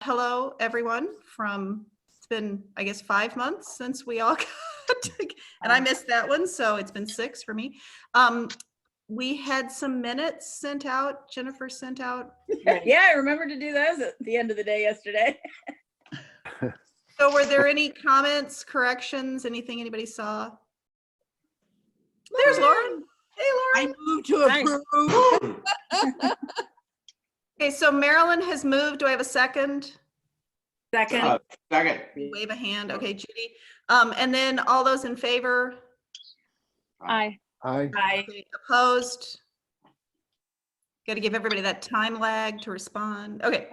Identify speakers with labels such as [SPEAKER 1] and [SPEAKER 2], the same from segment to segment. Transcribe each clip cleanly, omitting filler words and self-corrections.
[SPEAKER 1] Hello, everyone it's been, I guess, 5 months since we all got together, and I missed that one, so it's been 6 for me. We had some minutes sent out, Jennifer sent out.
[SPEAKER 2] Yeah, I remember to do those at the end of the day yesterday.
[SPEAKER 1] So were there any comments, corrections, anything anybody saw? There's Lauren. Hey, Lauren.
[SPEAKER 2] I move to approve.
[SPEAKER 1] Okay, so Marilyn has moved. Do I have a second?
[SPEAKER 2] Second.
[SPEAKER 3] Second.
[SPEAKER 1] Wave a hand. Okay, Judy. And then all those in favor?
[SPEAKER 4] Aye.
[SPEAKER 3] Aye.
[SPEAKER 2] Aye.
[SPEAKER 1] Okay, opposed? Got to give everybody that time lag to respond. Okay.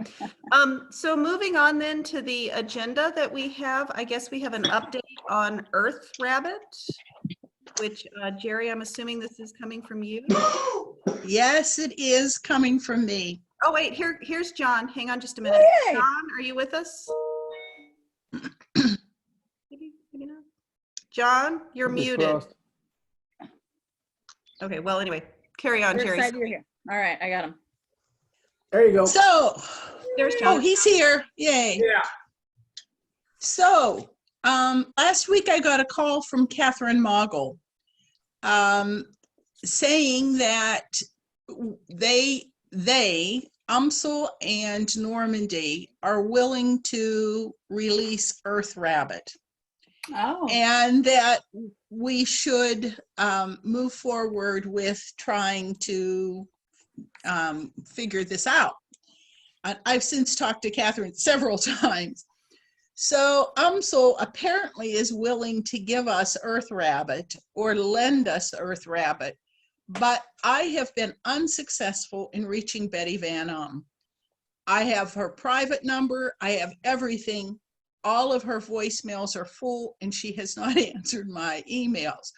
[SPEAKER 1] So moving on then to the agenda that we have, I guess we have an update on Earth Rabbit, which Jerry, I'm assuming this is coming from you.
[SPEAKER 5] Yes, it is coming from me.
[SPEAKER 1] Oh, wait, here's John. Hang on just a minute.
[SPEAKER 2] Yay.
[SPEAKER 1] John, are you with us? Maybe not. John, you're muted. Okay, well, anyway, carry on,
[SPEAKER 2] We're
[SPEAKER 1] Jerry.
[SPEAKER 2] excited you're here. All right, I got him.
[SPEAKER 3] There you go.
[SPEAKER 5] So,
[SPEAKER 1] There's John.
[SPEAKER 5] oh, he's here. Yay.
[SPEAKER 3] Yeah.
[SPEAKER 5] So, last week I got a call from Catherine Moggle saying that they, UMSL and Normandy, are willing to release Earth Rabbit.
[SPEAKER 2] Oh.
[SPEAKER 5] And that we should move forward with trying to figure this out. I've since talked to Catherine several times. So UMSL apparently is willing to give us Earth Rabbit or lend us Earth Rabbit, but I have been unsuccessful in reaching Betty Van I have her private number, I have everything. All of her voicemails are full and she has not answered my emails.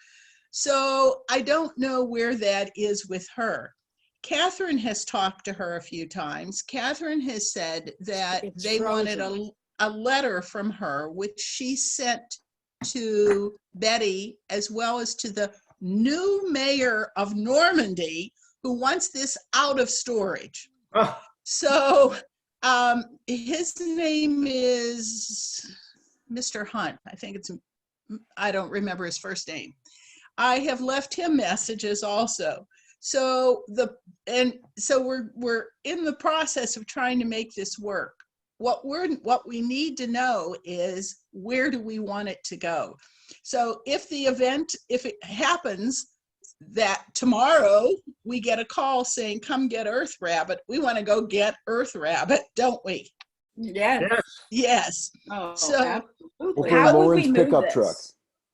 [SPEAKER 5] So I don't know where that is with her. Catherine has talked to her a few times. Catherine has said that they wanted a letter from her, which she sent to Betty as well as to the new mayor of Normandy, who wants this out of storage.
[SPEAKER 3] Oh.
[SPEAKER 5] So his name is Mr. Hunt. I think I don't remember his first name. I have left him messages also. So we're in the process of trying to make this work. What we need to know is, where do we want it to go? So if it happens that tomorrow we get a call saying, come get Earth Rabbit, we want to go get Earth Rabbit, don't we?
[SPEAKER 2] Yes.
[SPEAKER 5] Yes.
[SPEAKER 2] Oh,
[SPEAKER 5] So-
[SPEAKER 2] absolutely.
[SPEAKER 3] We'll
[SPEAKER 2] How would we
[SPEAKER 3] Lauren's
[SPEAKER 2] move
[SPEAKER 3] pickup
[SPEAKER 2] this?
[SPEAKER 3] truck.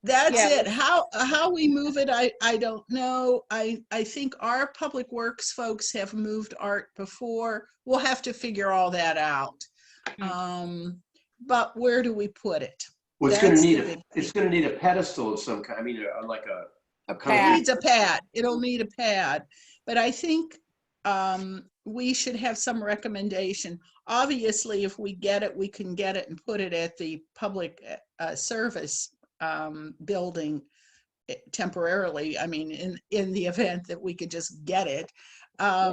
[SPEAKER 5] That's
[SPEAKER 2] Yeah.
[SPEAKER 5] it. How we move it, I don't know. I think our public works folks have moved art before. We'll have to figure all that out. But where do we put it?
[SPEAKER 6] Well, it's going
[SPEAKER 5] That's
[SPEAKER 6] to
[SPEAKER 5] the
[SPEAKER 6] need
[SPEAKER 5] big
[SPEAKER 6] it's going to need a pedestal of some kind. I mean, like a
[SPEAKER 5] It
[SPEAKER 2] pad.
[SPEAKER 5] needs a pad. It'll need a pad. But I think we should have some recommendation. Obviously, if we get it, we can get it and put it at the public service building temporarily. I mean, in the event that we could just get it. But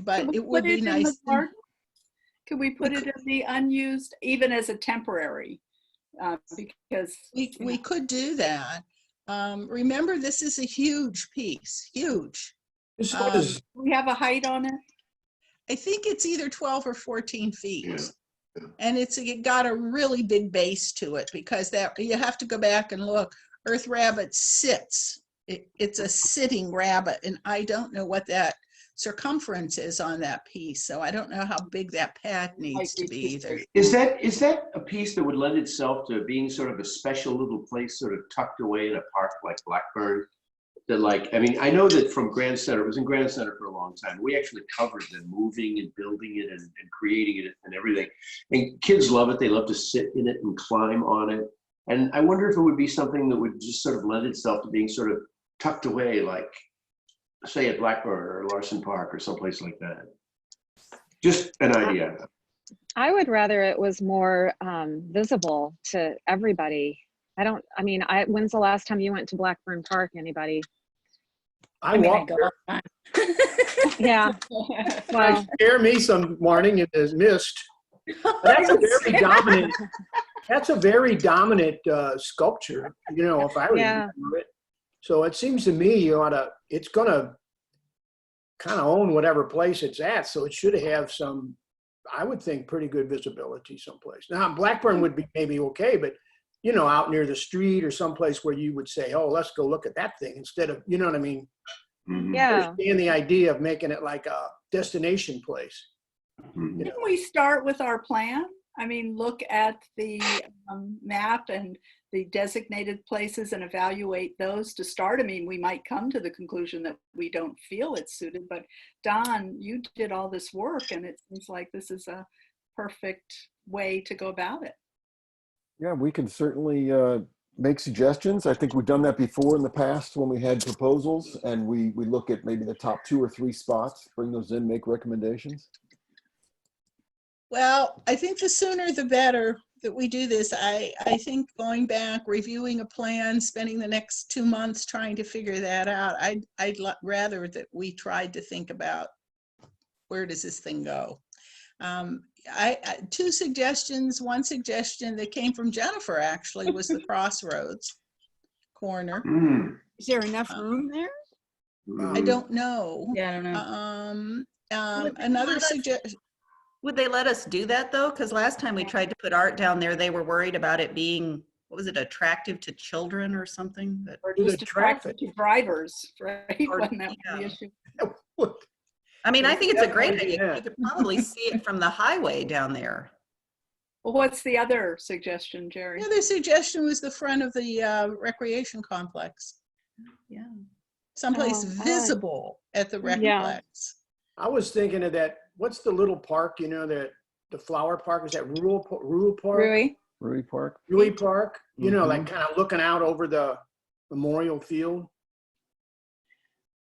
[SPEAKER 2] Could we
[SPEAKER 5] it would
[SPEAKER 2] put
[SPEAKER 5] be
[SPEAKER 2] in the
[SPEAKER 5] nice.
[SPEAKER 2] garden? Could we put it in the unused, even as a temporary? Because
[SPEAKER 5] We could do that. Remember, this is a huge piece, huge.
[SPEAKER 3] This was,
[SPEAKER 2] we have a height on it.
[SPEAKER 5] I think it's either 12 or 14 feet.
[SPEAKER 6] Yeah.
[SPEAKER 5] And it got a really big base to it, because that you have to go back and look. Earth Rabbit sits. It's a sitting rabbit, and I don't know what that circumference is on that piece. So I don't know how big that pad needs to be either.
[SPEAKER 6] Is that a piece that would lend itself to being sort of a special little place, sort of tucked away in a park like Blackburn? That, like, I mean, I know that from Grand Center, it was in Grand Center for a long time. We actually covered them moving and building it and creating it and everything. And kids love it. They love to sit in it and climb on it. And I wonder if it would be something that would just sort of lend itself to being sort of tucked away, like, say, at Blackburn or Larson Park or someplace like that. Just an idea.
[SPEAKER 4] I would rather it was more visible to everybody. When's the last time you went to Blackburn Park, anybody?
[SPEAKER 3] I
[SPEAKER 2] I
[SPEAKER 3] walked
[SPEAKER 2] go
[SPEAKER 3] there.
[SPEAKER 2] all the time.
[SPEAKER 4] Yeah, well,
[SPEAKER 3] Scare me some morning in the mist. That's a very dominant, that's a very dominant sculpture, you know, if I
[SPEAKER 4] Yeah.
[SPEAKER 3] remember it. So it seems to me you ought to, it's gonna kind of own whatever place it's at, so it should have some, I would think, pretty good visibility someplace. Now, Blackburn would be maybe okay, but you know, out near the street or someplace where you would say, oh, let's go look at that thing instead of, you know what I mean?
[SPEAKER 6] Mhm.
[SPEAKER 4] Yeah.
[SPEAKER 3] Understand the idea of making it like a destination place.
[SPEAKER 6] Mhm.
[SPEAKER 3] You know?
[SPEAKER 2] Can we start with our plan? I mean, look at the map and the designated places and evaluate those to start. I mean, we might come to the conclusion that we don't feel it's suited, but Don, you did all this work and it seems like this is a perfect way to go about it.
[SPEAKER 7] Yeah, we can certainly make suggestions. I think we've done that before in the past when we had proposals and we look at maybe the top 2 or 3 spots, bring those in, make recommendations.
[SPEAKER 5] Well, I think the sooner the better that we do this. I think going back, reviewing a plan, spending the next 2 months trying to figure that out, I'd rather that we tried to think about where does this thing go. I 2 suggestions. One suggestion that came from Jennifer actually was the Crossroads corner.
[SPEAKER 6] Mm.
[SPEAKER 8] Is there enough room there?
[SPEAKER 5] I don't know.
[SPEAKER 9] Yeah, I don't know.
[SPEAKER 5] Another suggestion.
[SPEAKER 1] Would they let us do that though? Because last time we tried to put art down there, they were worried about it being, what was it, attractive to children or something? That-
[SPEAKER 2] Or
[SPEAKER 3] To the
[SPEAKER 2] just attractive
[SPEAKER 3] traffic.
[SPEAKER 2] to drivers, right?
[SPEAKER 1] Or-
[SPEAKER 2] Wasn't that the
[SPEAKER 1] yeah.
[SPEAKER 2] issue?
[SPEAKER 1] I mean, I think it's a great
[SPEAKER 3] Definitely,
[SPEAKER 1] idea.
[SPEAKER 3] yeah.
[SPEAKER 1] You could probably see it from the highway down there.
[SPEAKER 2] Well, what's the other suggestion, Jerry?
[SPEAKER 5] The other suggestion was the front of the recreation complex,
[SPEAKER 1] Yeah.
[SPEAKER 5] someplace
[SPEAKER 4] Oh, I like-
[SPEAKER 5] visible at the
[SPEAKER 4] Yeah.
[SPEAKER 5] recplex.
[SPEAKER 3] I was thinking of that, what's the little park, you know, the flower park, is that Rural Park?
[SPEAKER 9] Rui?
[SPEAKER 7] Rui Park.
[SPEAKER 3] Rui Park, you know, like
[SPEAKER 7] Mhm.
[SPEAKER 3] kind of looking out over the memorial field.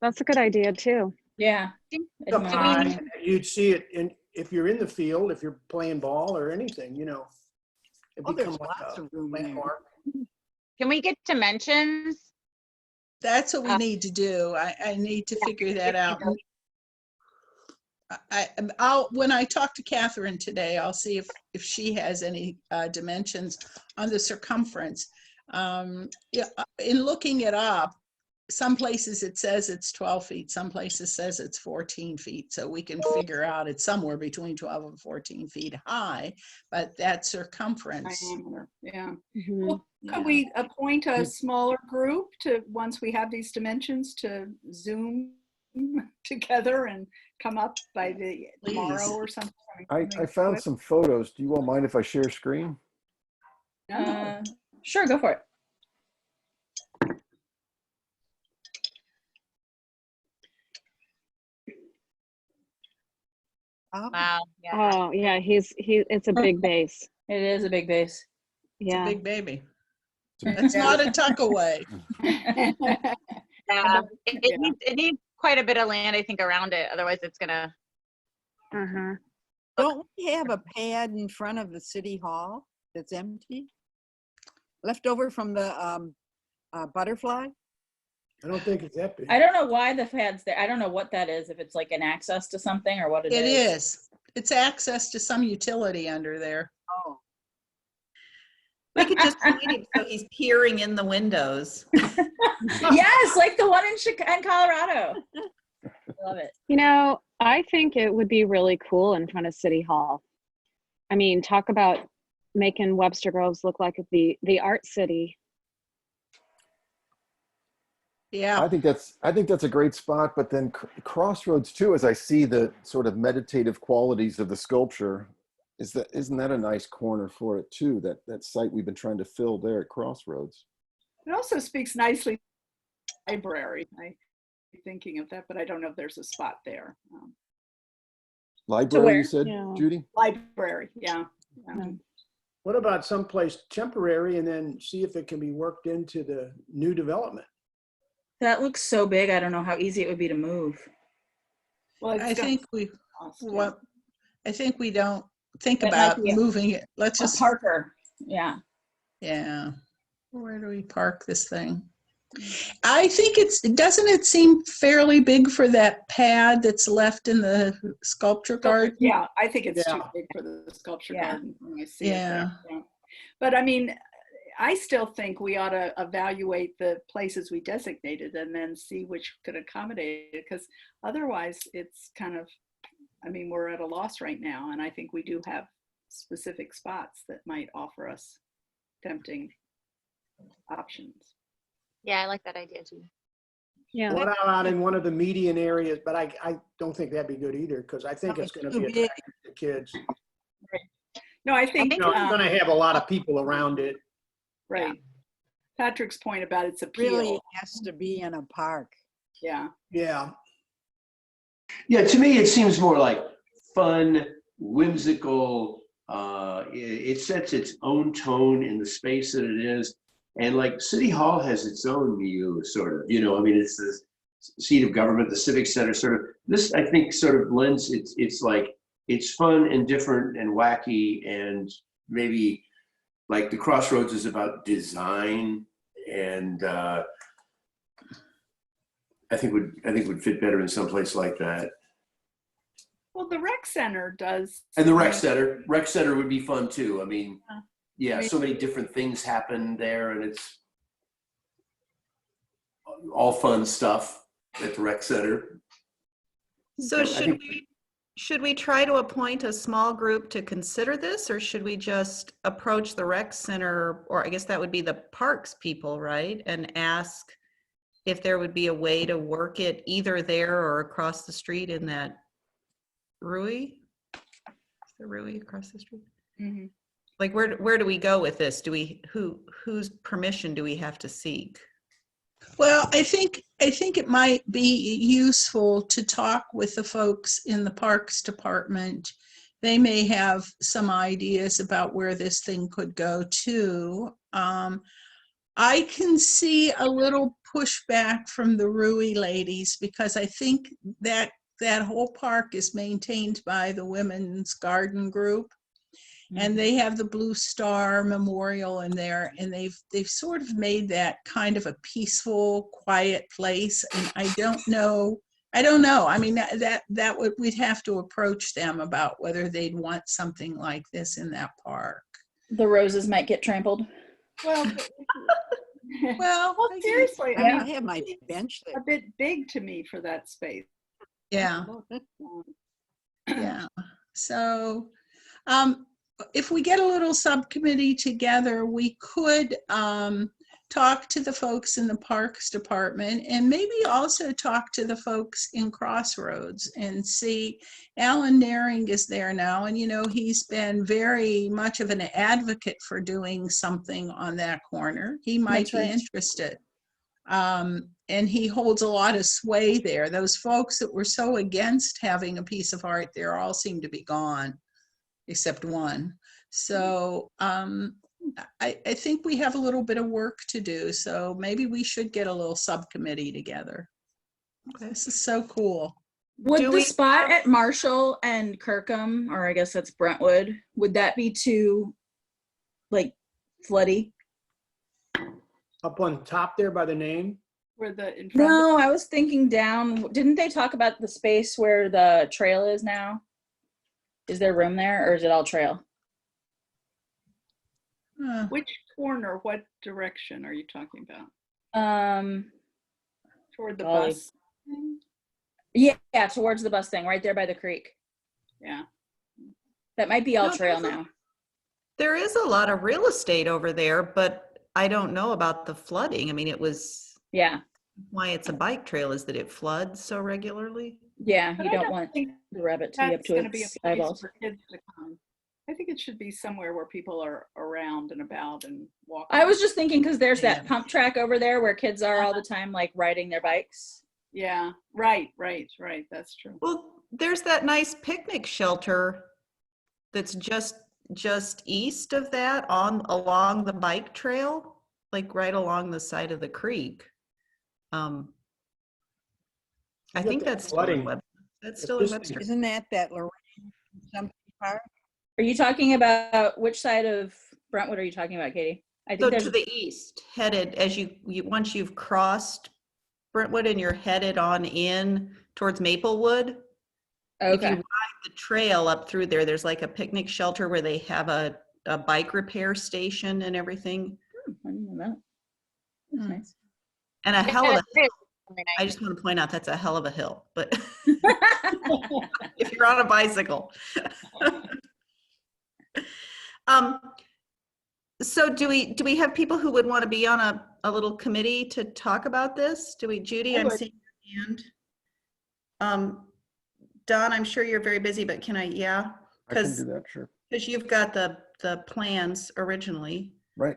[SPEAKER 4] That's a good idea too.
[SPEAKER 9] Yeah.
[SPEAKER 3] The
[SPEAKER 9] Admire.
[SPEAKER 3] pond, you'd see it in, if you're in the field, if you're playing ball or anything, you know. It
[SPEAKER 8] Oh, there's
[SPEAKER 3] become like
[SPEAKER 8] lots
[SPEAKER 3] a
[SPEAKER 8] of room there.
[SPEAKER 3] landmark.
[SPEAKER 10] Can we get dimensions?
[SPEAKER 5] That's what we need to do. I need to figure that out. When I talk to Catherine today, I'll see if she has any dimensions on the circumference. Yeah, in looking it up, some places it says it's 12 feet, some places says it's 14 feet. So we can figure out it's somewhere between 12 and 14 feet high, but that circumference.
[SPEAKER 2] Diameter, yeah.
[SPEAKER 4] Mhm.
[SPEAKER 2] Well, could we appoint a smaller group to, once we have these dimensions, to Zoom together and come up by the tomorrow
[SPEAKER 5] Please.
[SPEAKER 2] or something?
[SPEAKER 7] I found some photos. Do you all mind if I share screen?
[SPEAKER 2] No.
[SPEAKER 9] Sure, go for it.
[SPEAKER 8] Oh,
[SPEAKER 10] Wow. Yeah.
[SPEAKER 4] Oh, yeah, it's a big base.
[SPEAKER 9] It is a big base.
[SPEAKER 4] Yeah.
[SPEAKER 5] Big baby. It's not a tuck away.
[SPEAKER 10] Yeah.
[SPEAKER 2] Yeah.
[SPEAKER 10] It needs quite a bit of land, I think, around it. Otherwise, it's gonna.
[SPEAKER 4] Uh-huh.
[SPEAKER 8] don't we have a pad in front of the city hall that's empty? Left over from the butterfly?
[SPEAKER 3] I don't think it's that big.
[SPEAKER 9] I don't know why the pad's there. I don't know what that is, if it's like an access to something or what it
[SPEAKER 5] It
[SPEAKER 9] is.
[SPEAKER 5] is. It's access to some utility under there.
[SPEAKER 8] Oh,
[SPEAKER 1] We could just point him so he's peering in the windows.
[SPEAKER 9] Yes, like the one in Colorado. Love it.
[SPEAKER 4] You know, I think it would be really cool in front of City Hall. I mean, talk about making Webster Groves look like the art city.
[SPEAKER 5] Yeah.
[SPEAKER 7] I think that's a great spot, but then Crossroads too, as I see the sort of meditative qualities of the sculpture, isn't that a nice corner for it too? That site we've been trying to fill there at Crossroads.
[SPEAKER 2] It also speaks nicely to the library. I'm thinking of that, but I don't know if there's a spot there.
[SPEAKER 7] Library,
[SPEAKER 9] where?
[SPEAKER 7] you said,
[SPEAKER 4] Yeah.
[SPEAKER 7] Judy?
[SPEAKER 2] Library, yeah.
[SPEAKER 4] Yeah.
[SPEAKER 3] What about someplace temporary and then see if it can be worked into the new development?
[SPEAKER 9] That looks so big. I don't know how easy it would be to move.
[SPEAKER 2] Well, it's
[SPEAKER 5] I
[SPEAKER 2] got
[SPEAKER 5] think we
[SPEAKER 2] cost, yeah.
[SPEAKER 5] well, I think we don't think
[SPEAKER 9] That might
[SPEAKER 5] about
[SPEAKER 9] be a-
[SPEAKER 5] moving it. Let's
[SPEAKER 9] A
[SPEAKER 5] just,
[SPEAKER 9] Parker. Yeah.
[SPEAKER 5] yeah. Where do we park this thing? I think doesn't it seem fairly big for that pad that's left in the sculpture garden?
[SPEAKER 2] Yeah, I think it's too
[SPEAKER 3] Yeah.
[SPEAKER 2] big for the sculpture
[SPEAKER 9] Yeah.
[SPEAKER 2] garden when I see it
[SPEAKER 5] Yeah.
[SPEAKER 2] there. Yeah. But I mean, I still think we ought to evaluate the places we designated and then see which could accommodate it, because otherwise it's kind of, I mean, we're at a loss right now, and I think we do have specific spots that might offer us tempting options.
[SPEAKER 10] Yeah, I like that idea too.
[SPEAKER 4] Yeah.
[SPEAKER 3] What out in one of the median areas, but I don't think that'd be good either, because I think it's gonna be
[SPEAKER 8] Too big.
[SPEAKER 3] attractive to kids.
[SPEAKER 2] No, I think,
[SPEAKER 3] You know, it's gonna have a lot of people around it.
[SPEAKER 2] right. Patrick's point about its appeal.
[SPEAKER 8] Really has to be in a park.
[SPEAKER 2] Yeah.
[SPEAKER 3] Yeah.
[SPEAKER 6] Yeah, to me, it seems more like fun, whimsical. It sets its own tone in the space that it is. And like City Hall has its own milieu, sort of, you know, I mean, it's the seat of government, the Civic Center, sort of. This, I think, sort of lends, it's like, it's fun and different and wacky, and maybe like the Crossroads is about design, and I think would fit better in some place like that.
[SPEAKER 2] Well, the rec center does.
[SPEAKER 6] And the rec center would be fun too. I mean, yeah,
[SPEAKER 2] I mean-
[SPEAKER 6] so many different things happen there, and it's all fun stuff at the rec center.
[SPEAKER 1] So
[SPEAKER 6] I
[SPEAKER 1] should
[SPEAKER 6] think-
[SPEAKER 1] should we try to appoint a small group to consider this, or should we just approach the rec center, or I guess that would be the parks people, right? And ask if there would be a way to work it either there or across the street in that Rui? Is there Rui across the street?
[SPEAKER 2] Mhm.
[SPEAKER 1] Like, where do we go with this? Whose permission do we have to seek?
[SPEAKER 5] Well, I think it might be useful to talk with the folks in the Parks Department. They may have some ideas about where this thing could go too. I can see a little pushback from the Rui ladies, because I think that whole park is maintained by the Women's Garden Group. And they have the Blue Star Memorial in there, and they've sort of made that kind of a peaceful, quiet place. And I don't know. I mean, we'd have to approach them about whether they'd want something like this in that park.
[SPEAKER 9] The roses might get trampled.
[SPEAKER 2] Well,
[SPEAKER 5] Well,
[SPEAKER 2] well, seriously, I
[SPEAKER 8] I
[SPEAKER 2] mean,
[SPEAKER 8] have my bench
[SPEAKER 2] a
[SPEAKER 8] there.
[SPEAKER 2] bit big to me for that space.
[SPEAKER 5] yeah, yeah. So, if we get a little subcommittee together, we could talk to the folks in the Parks Department, and maybe also talk to the folks in Crossroads and see. Alan Naring is there now, and he's been very much of an advocate for doing something on that corner. He might
[SPEAKER 9] That's
[SPEAKER 5] be
[SPEAKER 9] right.
[SPEAKER 5] interested. And he holds a lot of sway there. Those folks that were so against having a piece of art there all seem to be gone, except one. So I think we have a little bit of work to do. So maybe we should get a little subcommittee together. This is so cool.
[SPEAKER 9] Would
[SPEAKER 1] Do
[SPEAKER 9] the
[SPEAKER 1] we
[SPEAKER 9] spot at Marshall and Kirkham, or I guess that's Brentwood, would that be too, like, floody?
[SPEAKER 3] Up on top there by the name.
[SPEAKER 2] Where the in front.
[SPEAKER 9] No, I was thinking down. Didn't they talk about the space where the trail is now? Is there room there, or is it all trail?
[SPEAKER 2] Which corner? What direction are you talking about? Toward the
[SPEAKER 9] Golly.
[SPEAKER 2] bus thing?
[SPEAKER 9] Yeah, towards the bus thing, right there by the creek.
[SPEAKER 2] Yeah.
[SPEAKER 9] That might be all
[SPEAKER 1] No,
[SPEAKER 9] trail
[SPEAKER 1] there's a-
[SPEAKER 9] now.
[SPEAKER 1] There is a lot of real estate over there, but I don't know about the flooding. I mean,
[SPEAKER 9] Yeah,
[SPEAKER 1] why it's a bike trail is that it floods so regularly.
[SPEAKER 9] yeah,
[SPEAKER 2] But
[SPEAKER 9] you
[SPEAKER 2] I
[SPEAKER 9] don't want
[SPEAKER 2] think
[SPEAKER 9] the rabbit to be up
[SPEAKER 2] that's
[SPEAKER 9] to
[SPEAKER 2] going to be a
[SPEAKER 9] its
[SPEAKER 2] place
[SPEAKER 9] eyeballs.
[SPEAKER 2] for kids to come. I think it should be somewhere where people are around and about and walking.
[SPEAKER 9] I was just thinking, because there's that
[SPEAKER 5] Yeah.
[SPEAKER 9] pump track over there where kids are all the time, like riding their bikes.
[SPEAKER 2] Yeah, right. That's true.
[SPEAKER 1] Well, there's that nice picnic shelter that's just east of that along the bike trail, like right along the side of the creek. I think that's still in
[SPEAKER 3] flooding.
[SPEAKER 1] Webster. That's
[SPEAKER 3] If
[SPEAKER 1] still in
[SPEAKER 3] this
[SPEAKER 1] Webster.
[SPEAKER 8] Isn't that Lorraine something park?
[SPEAKER 9] Are you talking about which side of Brentwood are you talking about, Katie? I think
[SPEAKER 1] So
[SPEAKER 9] there's,
[SPEAKER 1] to the east, headed as once you've crossed Brentwood and you're headed on in towards Maplewood, if you
[SPEAKER 9] okay,
[SPEAKER 1] ride the trail up through there, there's like a picnic shelter where they have a bike repair station and everything,
[SPEAKER 9] I didn't know that. That's
[SPEAKER 5] Hmm.
[SPEAKER 9] nice.
[SPEAKER 1] and a
[SPEAKER 10] Yeah,
[SPEAKER 1] hell of a
[SPEAKER 10] that's
[SPEAKER 1] hill.
[SPEAKER 10] really
[SPEAKER 1] I
[SPEAKER 10] nice.
[SPEAKER 1] just want to point out that's a hell of a hill, but if you're on a bicycle. So do we have people who would want to be on a little committee to talk about this? Do we, Judy,
[SPEAKER 2] I
[SPEAKER 1] I'm
[SPEAKER 2] would.
[SPEAKER 1] seeing your hand. Don, I'm sure you're very busy, but can I, yeah?
[SPEAKER 7] I can do
[SPEAKER 1] Because
[SPEAKER 7] that, sure.
[SPEAKER 1] you've got the plans originally.
[SPEAKER 7] Right.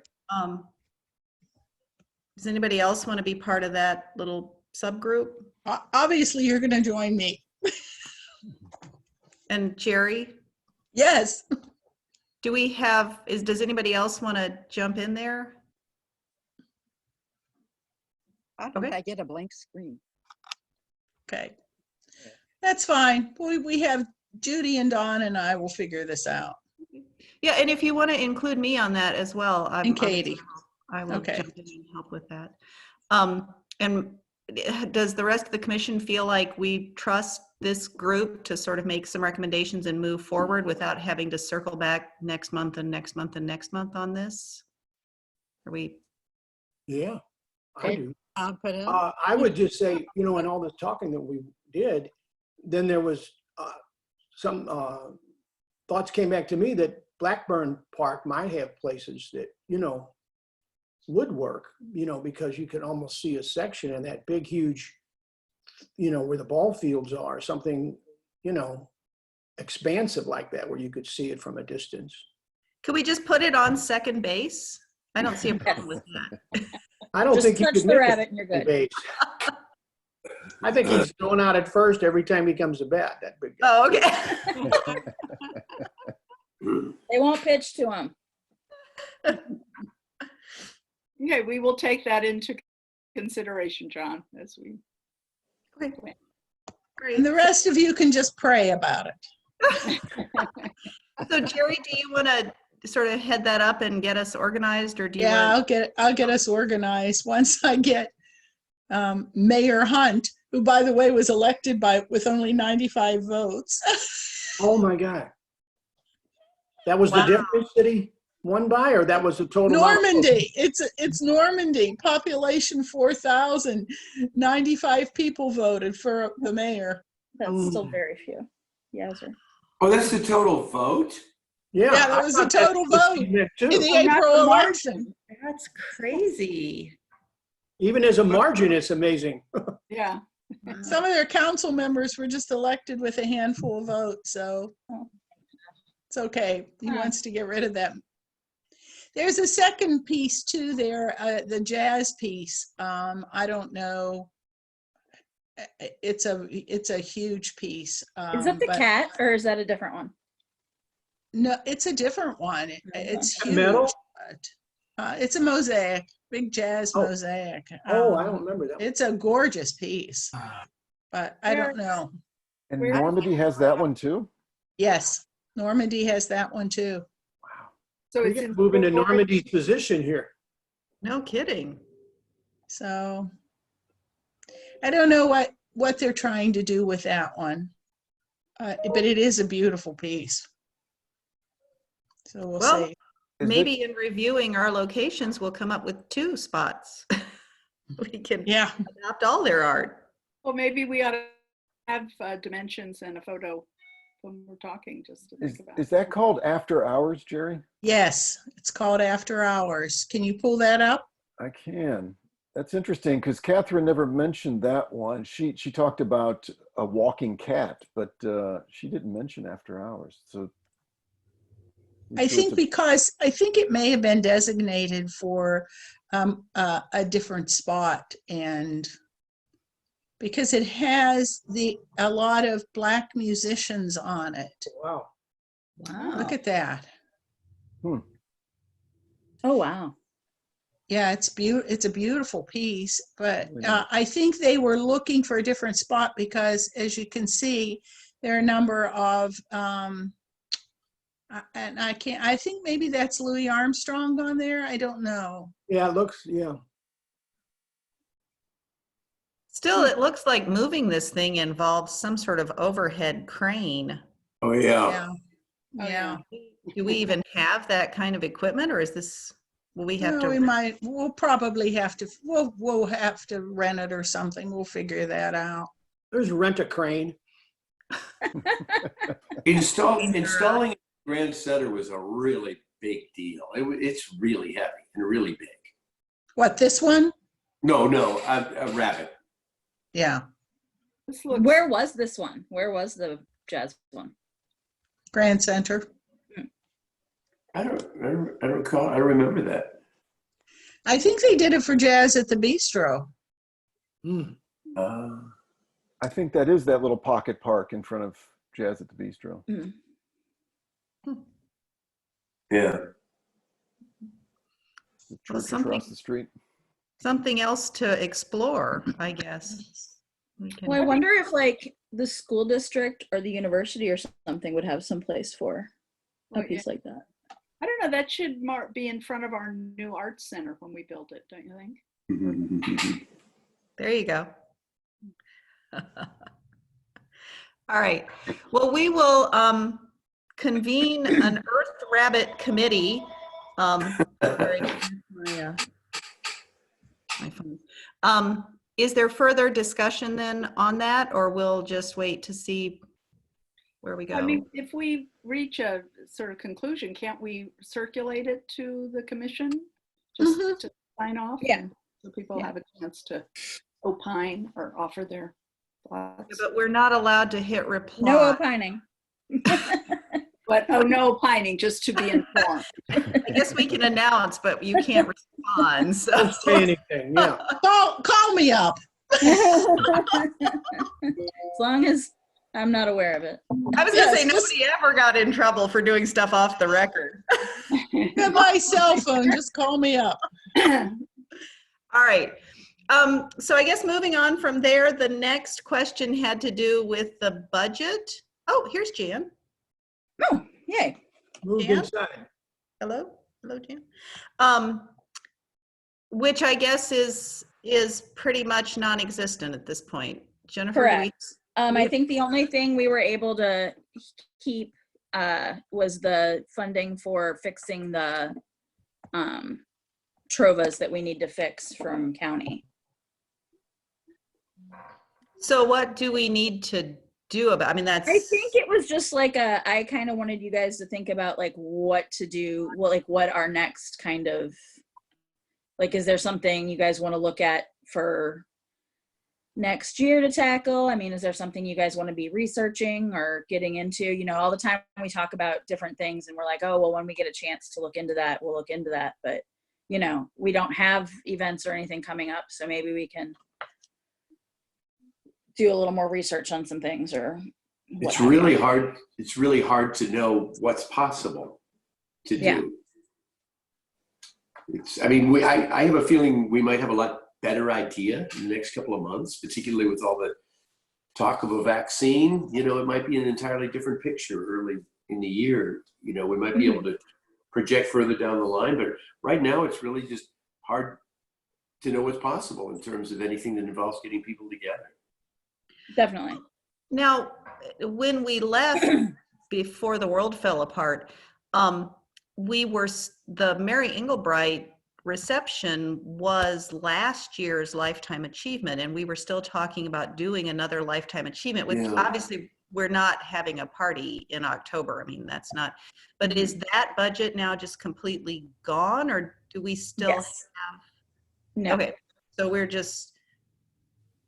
[SPEAKER 1] Does anybody else want to be part of that little subgroup?
[SPEAKER 5] Obviously, you're going to join me.
[SPEAKER 1] And Jerry,
[SPEAKER 5] Yes.
[SPEAKER 1] does anybody else want to jump in there?
[SPEAKER 8] How did
[SPEAKER 1] Okay.
[SPEAKER 8] I get a blank screen?
[SPEAKER 5] Okay. That's fine. We have Judy and Dawn and I will figure this out.
[SPEAKER 1] Yeah, and if you want to include me on that as well.
[SPEAKER 5] And Katie.
[SPEAKER 1] I will
[SPEAKER 5] Okay.
[SPEAKER 1] jump in and help with that. And does the rest of the commission feel like we trust this group to sort of make some recommendations and move forward without having to circle back next month and next month and next month on this? Are we?
[SPEAKER 3] Yeah, I do.
[SPEAKER 8] Confident?
[SPEAKER 3] I would just say, in all the talking that we did, then there was some thoughts came back to me that Blackburn Park might have places that, would work, because you can almost see a section in that big, huge, where the ball fields are, something, expansive like that, where you could see it from a distance.
[SPEAKER 1] Could we just put it on second base? I don't see a problem with that.
[SPEAKER 3] I don't
[SPEAKER 9] Just
[SPEAKER 3] think you
[SPEAKER 9] touch
[SPEAKER 3] could
[SPEAKER 9] the
[SPEAKER 3] make
[SPEAKER 9] rabbit
[SPEAKER 3] it
[SPEAKER 9] and you're
[SPEAKER 3] second
[SPEAKER 9] good.
[SPEAKER 3] base. I think he's going out at first every time he comes to bat, that big guy.
[SPEAKER 1] Oh, okay.
[SPEAKER 9] They won't pitch to him.
[SPEAKER 2] Okay, we will take that into consideration, John, as we.
[SPEAKER 1] Okay.
[SPEAKER 5] And
[SPEAKER 1] Great.
[SPEAKER 5] the rest of you can just pray about it.
[SPEAKER 1] So Jerry, do you want to sort of head that up and get us organized, or do you
[SPEAKER 5] Yeah,
[SPEAKER 1] want?
[SPEAKER 5] I'll get us organized once I get Mayor Hunt, who by the way was elected with only 95 votes.
[SPEAKER 3] Oh, my God. That was the
[SPEAKER 1] Wow.
[SPEAKER 3] difference that he won by, or that was the total? amount of votes?
[SPEAKER 5] Normandy, it's Normandy, population 4,000, 95 people voted for the mayor.
[SPEAKER 9] That's still very few. Yeah, sir.
[SPEAKER 11] Oh, that's the total vote?
[SPEAKER 3] Yeah.
[SPEAKER 5] Yeah, that
[SPEAKER 3] I
[SPEAKER 5] was
[SPEAKER 3] thought
[SPEAKER 5] the
[SPEAKER 3] that's
[SPEAKER 5] total
[SPEAKER 3] what he
[SPEAKER 5] vote
[SPEAKER 3] meant too.
[SPEAKER 5] in the
[SPEAKER 2] And that's
[SPEAKER 5] April
[SPEAKER 2] the margin.
[SPEAKER 5] election.
[SPEAKER 1] That's crazy.
[SPEAKER 3] Even as a margin, it's amazing.
[SPEAKER 2] Yeah.
[SPEAKER 5] Some of their council members were just elected with a handful of votes, so it's okay. He
[SPEAKER 9] Huh.
[SPEAKER 5] wants to get rid of them. There's a second piece too there, the jazz piece. I don't know. It's a huge piece.
[SPEAKER 9] Is that the
[SPEAKER 5] but-
[SPEAKER 9] cat or is that a different one?
[SPEAKER 5] No, it's a different one. It's
[SPEAKER 3] That
[SPEAKER 5] huge.
[SPEAKER 3] metal?
[SPEAKER 5] But, it's a mosaic, big jazz
[SPEAKER 3] Oh.
[SPEAKER 5] mosaic.
[SPEAKER 3] Oh, I don't remember that.
[SPEAKER 5] It's a gorgeous piece, but I don't know.
[SPEAKER 7] And
[SPEAKER 2] Where-
[SPEAKER 7] Normandy has that one too?
[SPEAKER 5] Yes, Normandy has that one too.
[SPEAKER 7] Wow.
[SPEAKER 2] So
[SPEAKER 3] We
[SPEAKER 2] it's
[SPEAKER 3] got
[SPEAKER 2] in
[SPEAKER 3] moving to
[SPEAKER 2] Fort Worth.
[SPEAKER 3] Normandy's position here.
[SPEAKER 1] No kidding.
[SPEAKER 5] So I don't know what they're trying to do with that one, but it is a beautiful piece. So we'll
[SPEAKER 1] Well,
[SPEAKER 5] see.
[SPEAKER 7] Is
[SPEAKER 1] Maybe in reviewing our locations, we'll come up with 2 spots. We can
[SPEAKER 5] Yeah,
[SPEAKER 1] adopt all their art.
[SPEAKER 2] Well, maybe we ought to have dimensions and a photo when we're talking, just to think about.
[SPEAKER 7] Is that called After Hours, Jerry?
[SPEAKER 5] yes, it's called After Hours. Can you pull that up?
[SPEAKER 7] I can. That's interesting because Catherine never mentioned that one. She talked about a walking cat, but she didn't mention After Hours. So I'm
[SPEAKER 5] I
[SPEAKER 7] sure
[SPEAKER 5] think
[SPEAKER 7] it's a-
[SPEAKER 5] because I think it may have been designated for a different spot, and because it has a lot of Black musicians on it.
[SPEAKER 3] Wow.
[SPEAKER 9] Wow.
[SPEAKER 5] Look at that.
[SPEAKER 9] Oh, wow.
[SPEAKER 5] Yeah, it's a beautiful piece, but
[SPEAKER 7] Really nice.
[SPEAKER 5] I think they were looking for a different spot because, as you can see, there are a number of And I can't, I think maybe that's Louis Armstrong on there. I don't know.
[SPEAKER 3] Yeah, it looks, yeah.
[SPEAKER 1] Still, it looks like moving this thing involves some sort of overhead crane.
[SPEAKER 11] Oh, yeah.
[SPEAKER 5] Yeah. Yeah.
[SPEAKER 1] Do we even have that kind of equipment, or is this, will we have
[SPEAKER 5] No,
[SPEAKER 1] to?
[SPEAKER 5] we'll probably have to, we'll have to rent it or something. We'll figure that out.
[SPEAKER 3] There's Rent a Crane.
[SPEAKER 6] Installing Grand Center was a really big deal. It's really heavy and really big.
[SPEAKER 5] What, this one?
[SPEAKER 6] No, a rabbit.
[SPEAKER 5] Yeah.
[SPEAKER 2] This looks,
[SPEAKER 9] Where was this one? Where was the jazz one?
[SPEAKER 5] Grand Center.
[SPEAKER 6] I don't recall. I don't remember that.
[SPEAKER 5] I think they did it for Jazz at the Bistro.
[SPEAKER 3] Hmm.
[SPEAKER 7] I think that is that little pocket park in front of Jazz at the Bistro.
[SPEAKER 9] Mm.
[SPEAKER 6] Yeah.
[SPEAKER 7] The
[SPEAKER 1] Well,
[SPEAKER 7] church
[SPEAKER 1] something-
[SPEAKER 7] across the street.
[SPEAKER 1] Something else to explore, I guess. We can-
[SPEAKER 9] Well, I wonder if like the school district or the university or something would have some place for a
[SPEAKER 2] Oh,
[SPEAKER 9] piece like that.
[SPEAKER 2] I don't know, that should be in front of our new arts center when we build it, don't you think?
[SPEAKER 1] There you go. All right. Well, we will convene an Earth Rabbit Committee. Sorry, my phone. Is there further discussion then on that, or we'll just wait to see where we go?
[SPEAKER 2] I mean, if we reach a sort of conclusion, can't we circulate it to the commission? Just to sign off?
[SPEAKER 9] Yeah.
[SPEAKER 2] and So people
[SPEAKER 9] Yeah.
[SPEAKER 2] have a chance to opine or offer their thoughts.
[SPEAKER 1] But we're not allowed to hit reply.
[SPEAKER 9] No opining.
[SPEAKER 2] But, oh, no opining, just to be informed.
[SPEAKER 1] I guess we can announce, but you can't respond. So.
[SPEAKER 3] Don't say anything, yeah.
[SPEAKER 5] Call me up.
[SPEAKER 9] As long as I'm not aware of it.
[SPEAKER 1] I was gonna say,
[SPEAKER 5] Yes,
[SPEAKER 1] nobody ever got in trouble for doing stuff off the record.
[SPEAKER 5] Get my cell phone. Just call me up.
[SPEAKER 1] All right. So I guess moving on from there, the next question had to do with the budget. Oh, here's Jan.
[SPEAKER 9] Oh, yay.
[SPEAKER 3] Moved
[SPEAKER 1] Jan?
[SPEAKER 3] inside.
[SPEAKER 1] Hello, hello, Jan. Which I guess is pretty much non-existent at this point. Jennifer, do we-
[SPEAKER 9] Correct. I think the only thing we were able to keep was the funding for fixing the trovas that we need to fix from county.
[SPEAKER 1] So what do we need to do about, I mean, that's.
[SPEAKER 9] I think it was just like I kind of wanted you guys to think about like what to do, what our next kind of, like, is there something you guys want to look at for next year to tackle? I mean, is there something you guys want to be researching or getting into? You know, all the time we talk about different things and we're like, oh, well, when we get a chance to look into that, we'll look into that. But, you know, we don't have events or anything coming up, so maybe we can do a little more research on some things or what
[SPEAKER 6] It's
[SPEAKER 9] have
[SPEAKER 6] really
[SPEAKER 9] you.
[SPEAKER 6] hard. It's really hard to know what's possible to do.
[SPEAKER 9] Yeah.
[SPEAKER 6] I mean, I have a feeling we might have a lot better idea in the next couple of months, particularly with all the talk of a vaccine. You know, it might be an entirely different picture early in the year. You know, we might be able to project further down the line, but right now it's really just hard to know what's possible in terms of anything that involves getting people together.
[SPEAKER 9] Definitely.
[SPEAKER 1] Now, when we left before the world fell apart, the Mary Englebright reception was last year's Lifetime Achievement, and we were still talking about doing another Lifetime Achievement, which
[SPEAKER 6] Yeah.
[SPEAKER 1] obviously we're not having a party in October. I mean, that's not, but is that budget now just completely gone, or do we still
[SPEAKER 9] Yes.
[SPEAKER 1] have?
[SPEAKER 9] No.
[SPEAKER 1] Okay, so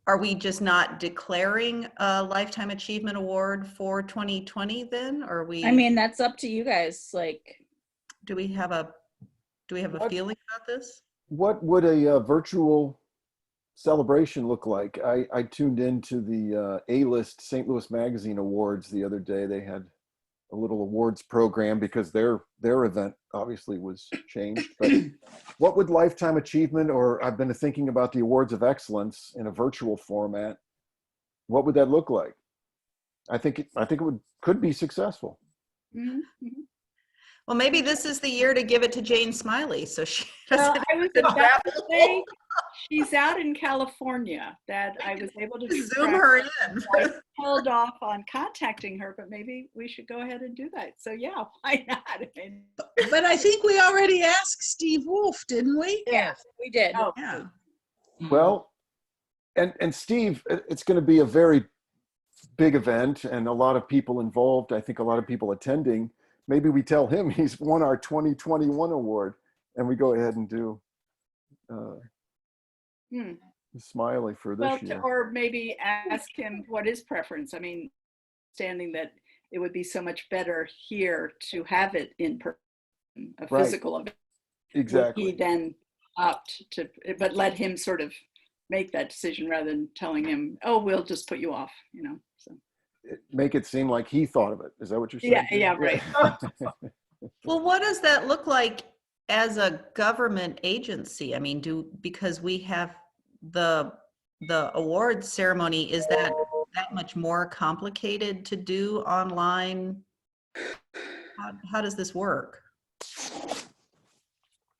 [SPEAKER 1] are we just not declaring a Lifetime Achievement Award for 2020 then? Or
[SPEAKER 9] I mean, that's up to you guys. Like,
[SPEAKER 1] do we have a feeling about this?
[SPEAKER 7] What would a virtual celebration look like? I tuned into the A-List St. Louis Magazine Awards the other day. They had a little awards program because their event obviously was changed. But what would Lifetime Achievement, or I've been thinking about the Awards of Excellence in a virtual format, what would that look like? I think it could be successful.
[SPEAKER 2] Mhm, mhm.
[SPEAKER 1] Well, maybe this is the year to give it to Jane Smiley, so she
[SPEAKER 2] Well,
[SPEAKER 1] doesn't
[SPEAKER 2] I was
[SPEAKER 1] have to
[SPEAKER 2] about to
[SPEAKER 1] travel.
[SPEAKER 2] say, she's out in California, that I was able to keep
[SPEAKER 1] Zoom
[SPEAKER 2] track
[SPEAKER 1] her
[SPEAKER 2] of.
[SPEAKER 1] in.
[SPEAKER 2] I held off on contacting her, but maybe we should go ahead and do that. So yeah, why not? I mean,
[SPEAKER 5] But I think we already asked Steve Wolf, didn't we?
[SPEAKER 9] Yeah, we did.
[SPEAKER 2] oh,
[SPEAKER 5] Yeah.
[SPEAKER 7] Well, and Steve, it's going to be a very big event and a lot of people involved. I think a lot of people attending. Maybe we tell him he's won our 2021 award and we go ahead and do Smiley for this
[SPEAKER 2] well,
[SPEAKER 7] year.
[SPEAKER 2] or maybe ask him what his preference. I mean, understanding that it would be so much better here to have it in person, a
[SPEAKER 7] Right.
[SPEAKER 2] physical event.
[SPEAKER 7] Exactly.
[SPEAKER 2] Would he then opt to, but let him sort of make that decision rather than telling him, oh, we'll just put you off, you know, so.
[SPEAKER 7] Make it seem like he thought of it. Is that what you're saying?
[SPEAKER 2] Yeah, yeah, right.
[SPEAKER 1] Well, what does that look like as a government agency? I mean, because we have the awards ceremony, is that much more complicated to do online? How does this work?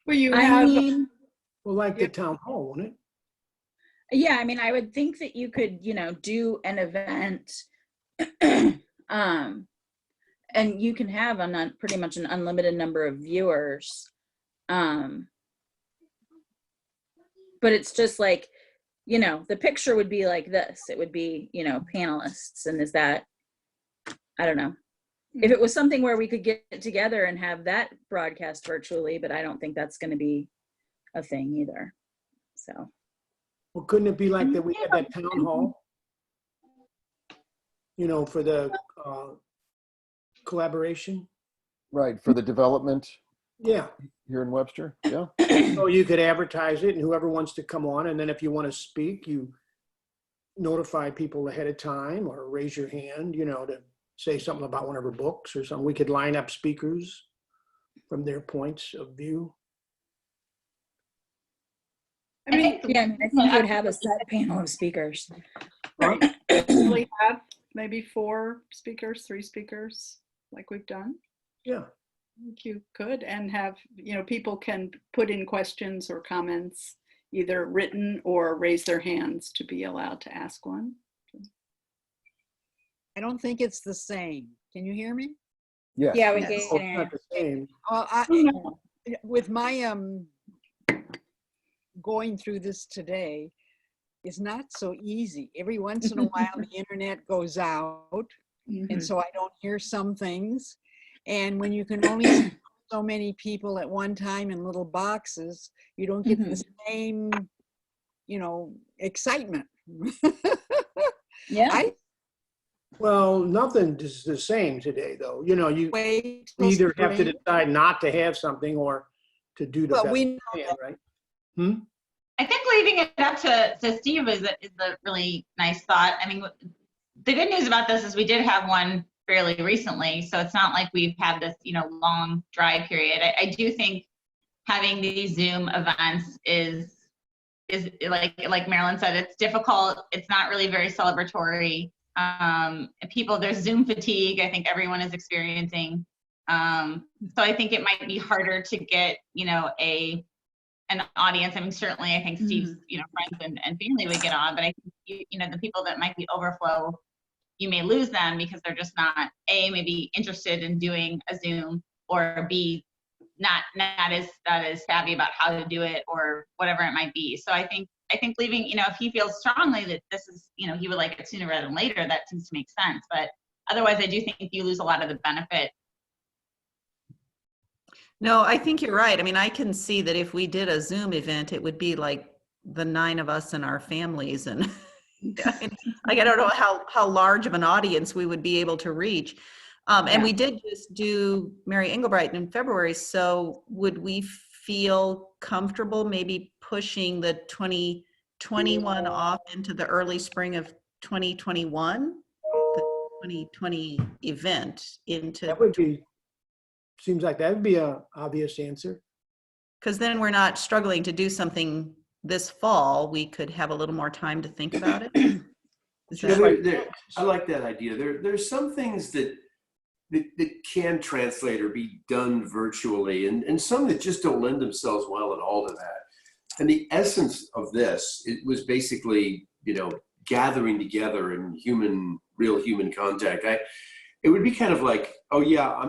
[SPEAKER 2] Well, you
[SPEAKER 9] I
[SPEAKER 2] have,
[SPEAKER 9] mean,
[SPEAKER 3] Well, like the town hall, wouldn't it?
[SPEAKER 9] yeah, I mean, I would think that you could, you know, do an event, and you can have pretty much an unlimited number of viewers. But it's just like, you know, the picture would be like this. It would be, you know, panelists. And is that, I don't know. If it was something where we could get together and have that broadcast virtually, but I don't think that's going to be a thing either. So.
[SPEAKER 3] Well, couldn't it be like that we had that town hall? You know, for the collaboration?
[SPEAKER 7] Right, for the development
[SPEAKER 3] Yeah.
[SPEAKER 7] here in Webster. Yeah.
[SPEAKER 3] So you could advertise it and whoever wants to come on, and then if you want to speak, you notify people ahead of time or raise your hand, you know, to say something about one of our books or something. We could line up speakers from their points of view.
[SPEAKER 2] I mean,
[SPEAKER 9] Yeah, I mean, I think you would have a set panel of speakers.
[SPEAKER 2] right, usually have maybe 4 speakers, 3 speakers, like we've done.
[SPEAKER 3] Yeah.
[SPEAKER 2] I think you could, and have, you know, people can put in questions or comments, either written or raise their hands to be allowed to ask one.
[SPEAKER 8] I don't think it's the same. Can you hear me?
[SPEAKER 7] Yes.
[SPEAKER 9] Yeah, we
[SPEAKER 5] Yes.
[SPEAKER 3] Oh, it's not the same.
[SPEAKER 8] Well, with my going through this today, it's not so easy. Every once in a while, the internet goes out, and so I don't hear some things. And when you can only see so many people at one time in little boxes, you don't get the same, you know, excitement.
[SPEAKER 9] Yeah.
[SPEAKER 3] Well, nothing is the same today, though. You know, you
[SPEAKER 8] Wait till
[SPEAKER 3] either have to
[SPEAKER 8] spring.
[SPEAKER 3] decide not to have something or to do the
[SPEAKER 8] But
[SPEAKER 3] best
[SPEAKER 8] we
[SPEAKER 3] you can, right?
[SPEAKER 10] I think leaving it up to Steve is a really nice thought. I mean, the good news about this is we did have one fairly recently, so it's not like we've had this, you know, long dry period. I do think having these Zoom events is like Marilyn said, it's difficult. It's not really very celebratory. There's Zoom fatigue. I think everyone is experiencing. So I think it might be harder to get, you know, an audience. I mean, certainly I think Steve's, you know, friends and family would get on, but I think, you know, the people that might be overflow, you may lose them because they're just not maybe interested in doing a Zoom, or B, not as savvy about how to do it or whatever it might be. So I think leaving, you know, if he feels strongly that this is, you know, he would like it sooner rather than later, that seems to make sense. But otherwise, I do think you lose a lot of the benefit.
[SPEAKER 1] No, I think you're right. I mean, I can see that if we did a Zoom event, it would be like the 9 of us and our families. And like, I don't know how large of an audience we would be able to reach. And we did just do Mary Englebright in February. So would we feel comfortable maybe pushing the 2021 off into the early spring of 2021? The 2020 event into.
[SPEAKER 3] That would be, seems like that would be a obvious answer.
[SPEAKER 1] Because then we're not struggling to do something this fall. We could have a little more time to think about it. Is
[SPEAKER 6] Yeah,
[SPEAKER 1] that-
[SPEAKER 6] I like that idea. There's some things that that can translate or be done virtually, and some that just don't lend themselves well at all to that. And the essence of this, it was basically, you know, gathering together in real human contact. It would be kind of like, oh yeah,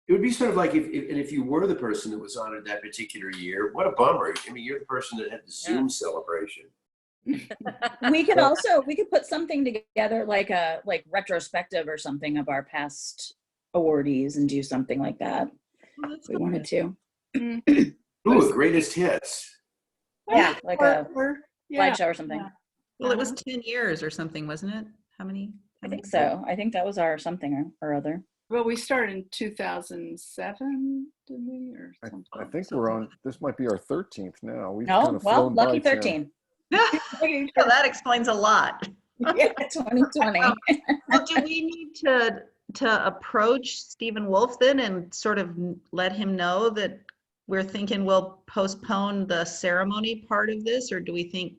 [SPEAKER 6] it would be sort of like if you were the person that was honored that particular year, what a bummer. I mean, you're the person that had the Zoom celebration.
[SPEAKER 9] We could put something together like a retrospective or something of our past awardees and do something like that.
[SPEAKER 1] Well,
[SPEAKER 9] If we wanted to.
[SPEAKER 6] Ooh, greatest hits.
[SPEAKER 9] Yeah, like a
[SPEAKER 2] Yeah.
[SPEAKER 9] slideshow or something.
[SPEAKER 1] Well, it was 10 years or something, wasn't it? How many?
[SPEAKER 9] I think so. I think that was our something or other.
[SPEAKER 2] Well, we started in 2007, didn't we, or
[SPEAKER 7] I
[SPEAKER 2] something?
[SPEAKER 7] think we're on, this might be our 13th now. We've
[SPEAKER 9] No,
[SPEAKER 7] kind of
[SPEAKER 9] well,
[SPEAKER 7] flown by,
[SPEAKER 9] lucky
[SPEAKER 7] Sharon.
[SPEAKER 9] 13.
[SPEAKER 1] Well, that explains a lot.
[SPEAKER 9] Yeah, 2020.
[SPEAKER 1] Well, do we need to approach Stephen Wolf then and sort of let him know that we're thinking we'll postpone the ceremony part of this, or do we think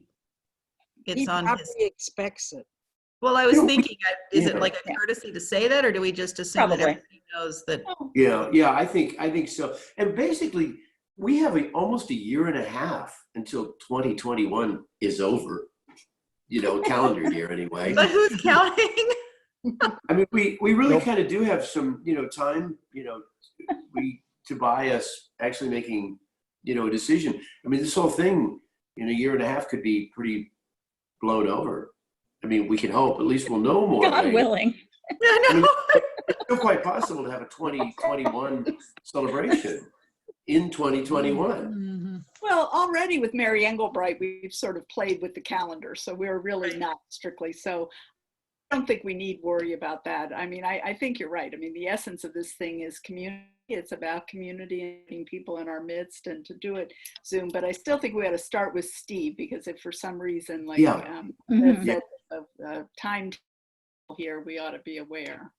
[SPEAKER 8] He
[SPEAKER 1] it's on
[SPEAKER 8] probably
[SPEAKER 1] his?
[SPEAKER 8] expects it.
[SPEAKER 1] Well, I was thinking, is it
[SPEAKER 6] Yeah.
[SPEAKER 1] like a
[SPEAKER 9] Yeah.
[SPEAKER 1] courtesy to say that, or do we just assume that
[SPEAKER 9] Probably.
[SPEAKER 1] everybody knows that?
[SPEAKER 6] Yeah, I think so. And basically, we have almost a year and a half until 2021 is over. You know, calendar year anyway.
[SPEAKER 1] But who's counting?
[SPEAKER 6] I mean, we really
[SPEAKER 7] Nope.
[SPEAKER 6] kind of do have some, you know, time, you know, to buy us actually making, you know, a decision. I mean, this whole thing in a year and a half could be pretty blown over. I mean, we can hope. At least we'll know more.
[SPEAKER 9] God
[SPEAKER 6] later.
[SPEAKER 9] willing.
[SPEAKER 1] I
[SPEAKER 6] I mean,
[SPEAKER 1] know.
[SPEAKER 6] it's still quite possible to have a 2021 celebration in 2021.
[SPEAKER 5] Mhm.
[SPEAKER 2] Well, already with Mary Englebright, we've sort of played with the calendar, so we're really not strictly. So I don't think we need worry about that. I mean, I think you're right. I mean, the essence of this thing is community. It's about community and having people in our midst, and to do it Zoom. But I still think we ought to start with Steve, because if for some reason, like,
[SPEAKER 6] Yeah.
[SPEAKER 9] Mhm.
[SPEAKER 2] the time here, we ought to be aware.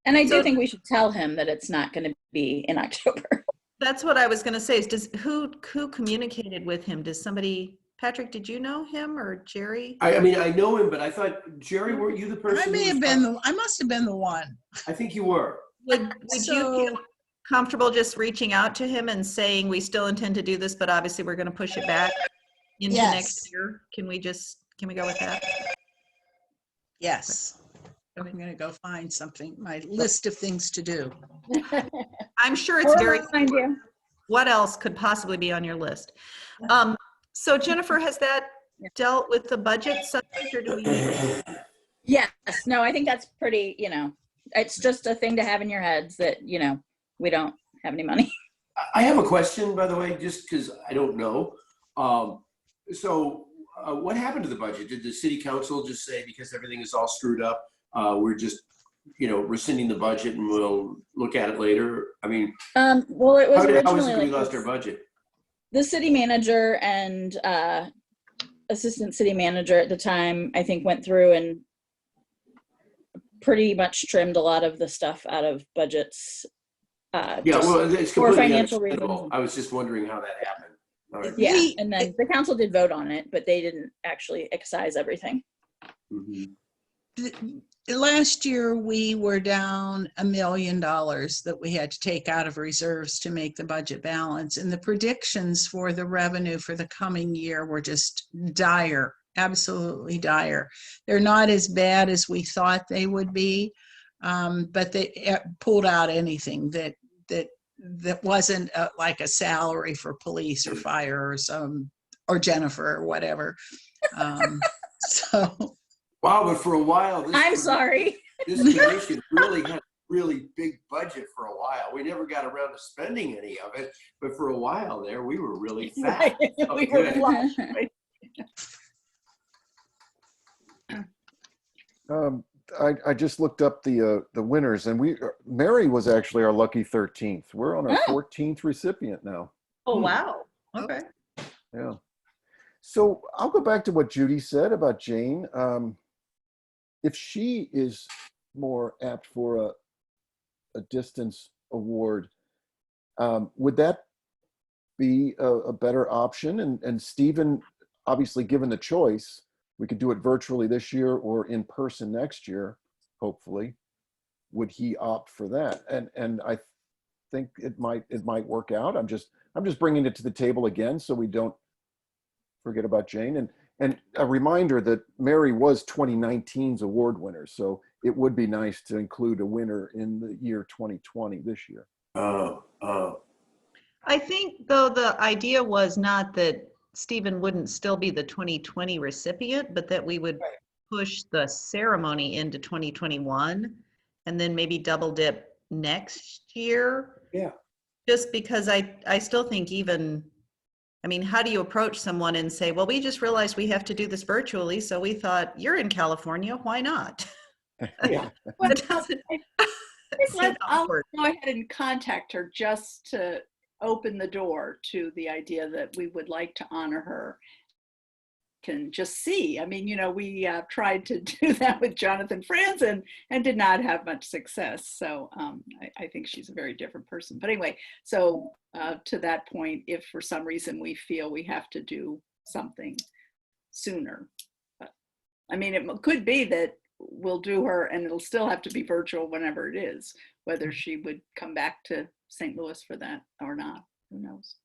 [SPEAKER 9] And I do
[SPEAKER 1] So-
[SPEAKER 9] think we should tell him that it's not going to be in October.
[SPEAKER 1] That's what I was going to say. Is who communicated with him? Does somebody? Patrick, did you know him or Jerry?
[SPEAKER 6] I mean, I know him, but I thought, Jerry, weren't you the person?
[SPEAKER 5] I
[SPEAKER 6] who
[SPEAKER 5] may
[SPEAKER 6] was
[SPEAKER 5] have been I must have been the one.
[SPEAKER 6] I think you were.
[SPEAKER 1] Would you feel
[SPEAKER 5] So,
[SPEAKER 1] comfortable just reaching out to him and saying, we still intend to do this, but obviously we're going to push it back into
[SPEAKER 5] Yes.
[SPEAKER 1] next year? Can we go with that?
[SPEAKER 5] yes. I'm going to go find something, my list of things to do.
[SPEAKER 1] I'm sure it's very,
[SPEAKER 9] Remind you.
[SPEAKER 1] what else could possibly be on your list? So Jennifer, has that dealt with the budget subject, or do we?
[SPEAKER 9] Yes. No, I think that's pretty, it's just a thing to have in your heads that, we don't have any money.
[SPEAKER 6] I have a question, by the way, just because I don't know. What happened to the budget? Did the city council just say, because everything is all screwed up, we're just, rescinding the budget and we'll look at it later? I mean,
[SPEAKER 9] Well, it was
[SPEAKER 6] how is
[SPEAKER 9] originally
[SPEAKER 6] it we
[SPEAKER 9] like
[SPEAKER 6] lost our budget?
[SPEAKER 9] the city manager and assistant city manager at the time, I think, went through and pretty much trimmed a lot of the stuff out of budgets.
[SPEAKER 6] Yeah,
[SPEAKER 9] just
[SPEAKER 6] well, it's
[SPEAKER 9] for
[SPEAKER 6] completely
[SPEAKER 9] financial
[SPEAKER 6] understandable.
[SPEAKER 9] reasons.
[SPEAKER 6] I was just wondering how that happened. All right.
[SPEAKER 9] Yeah,
[SPEAKER 5] We-
[SPEAKER 9] and then the council did vote on it, but they didn't actually excise everything.
[SPEAKER 6] Mhm.
[SPEAKER 5] Last year, we were down $1 million that we had to take out of reserves to make the budget balance. And the predictions for the revenue for the coming year were just dire, absolutely dire. They're not as bad as we thought they would be, but they pulled out anything that wasn't like a salary for police or fire or Jennifer or whatever. So.
[SPEAKER 6] Wow, but for a while,
[SPEAKER 9] I'm sorry.
[SPEAKER 6] this commission really had a really big budget for a while. We never got around to spending any of it, but for a while there, we were really fat. Oh,
[SPEAKER 2] We were
[SPEAKER 6] good.
[SPEAKER 2] flush, right?
[SPEAKER 7] I just looked up the winners, and Mary was actually our lucky 13th. We're on our 14th recipient now.
[SPEAKER 1] Oh, wow. Okay.
[SPEAKER 7] Yeah. So I'll go back to what Judy said about Jane. If she is more apt for a distance award, would that be a better option? And Stephen, obviously, given the choice, we could do it virtually this year or in person next year, hopefully. would he opt for that? And I think it might work out. I'm just bringing it to the table again so we don't forget about Jane. And a reminder that Mary was 2019's award winner, so it would be nice to include a winner in the year 2020 this year.
[SPEAKER 11] Oh.
[SPEAKER 1] I think though the idea was not that Stephen wouldn't still be the 2020 recipient, but that we would push the ceremony into 2021 and then maybe double dip next year.
[SPEAKER 3] Yeah.
[SPEAKER 1] Just because I still think even, I mean, how do you approach someone and say, well, we just realized we have to do this virtually, so we thought you're in California, why not?
[SPEAKER 3] Yeah.
[SPEAKER 2] Well,
[SPEAKER 1] That doesn't- seems
[SPEAKER 2] I'll
[SPEAKER 1] awkward.
[SPEAKER 2] go ahead and contact her just to open the door to the idea that we would like to honor her. Can just see. I mean, we tried to do that with Jonathan Franzen and did not have much success. So I think she's a very different person. But anyway, so to that point, if for some reason we feel we have to do something sooner, but, I mean, it could be that we'll do her and it'll still have to be virtual whenever it is, whether she would come back to St. Louis for that or not, who knows?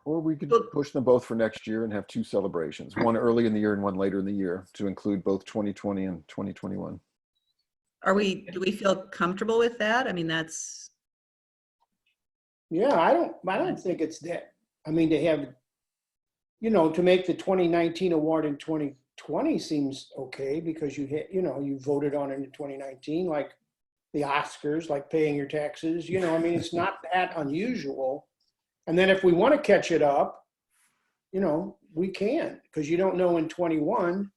[SPEAKER 7] Or we could push them both for next year and have two celebrations, one early in the year and one later in the year, to include both 2020 and 2021.
[SPEAKER 1] Do we feel comfortable with that? I mean, that's,
[SPEAKER 3] Yeah, I don't think it's that. I mean, to have, to make the 2019 award in 2020 seems okay because you voted on it in 2019, like the Oscars, like paying your taxes, I mean, it's not that unusual. And then if we want to catch it up, we can, because you don't know in 21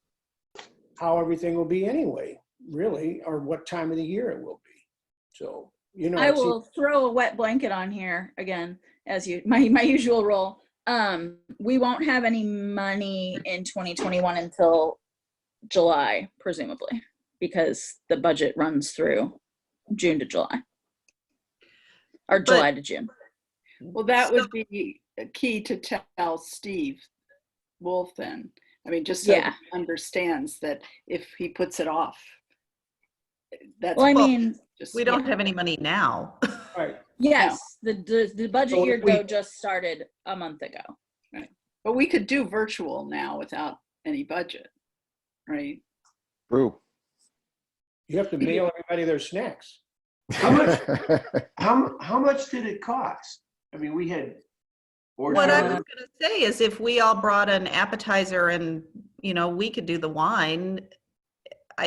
[SPEAKER 3] how everything will be anyway, really, or what time of the year it will be. So,
[SPEAKER 9] I will throw a wet blanket on here again, as my usual role. We won't have any money in 2021 until July, presumably, because the budget runs through June to July, or July to June.
[SPEAKER 2] Well, that would be key to tell Steve Wolf then. I mean, just so he understands that if he puts it off, that's.
[SPEAKER 9] Well, I mean,
[SPEAKER 1] we don't have any money now.
[SPEAKER 3] Right.
[SPEAKER 9] Yes, the budget
[SPEAKER 3] So
[SPEAKER 9] year
[SPEAKER 3] if we-
[SPEAKER 9] just started a month ago.
[SPEAKER 2] Right. But we could do virtual now without any budget, right?
[SPEAKER 7] True.
[SPEAKER 3] You have to mail everybody their snacks.
[SPEAKER 6] How much did it cost? I mean, we had.
[SPEAKER 1] What I was going to say is if we all brought an appetizer and, we could do the wine, we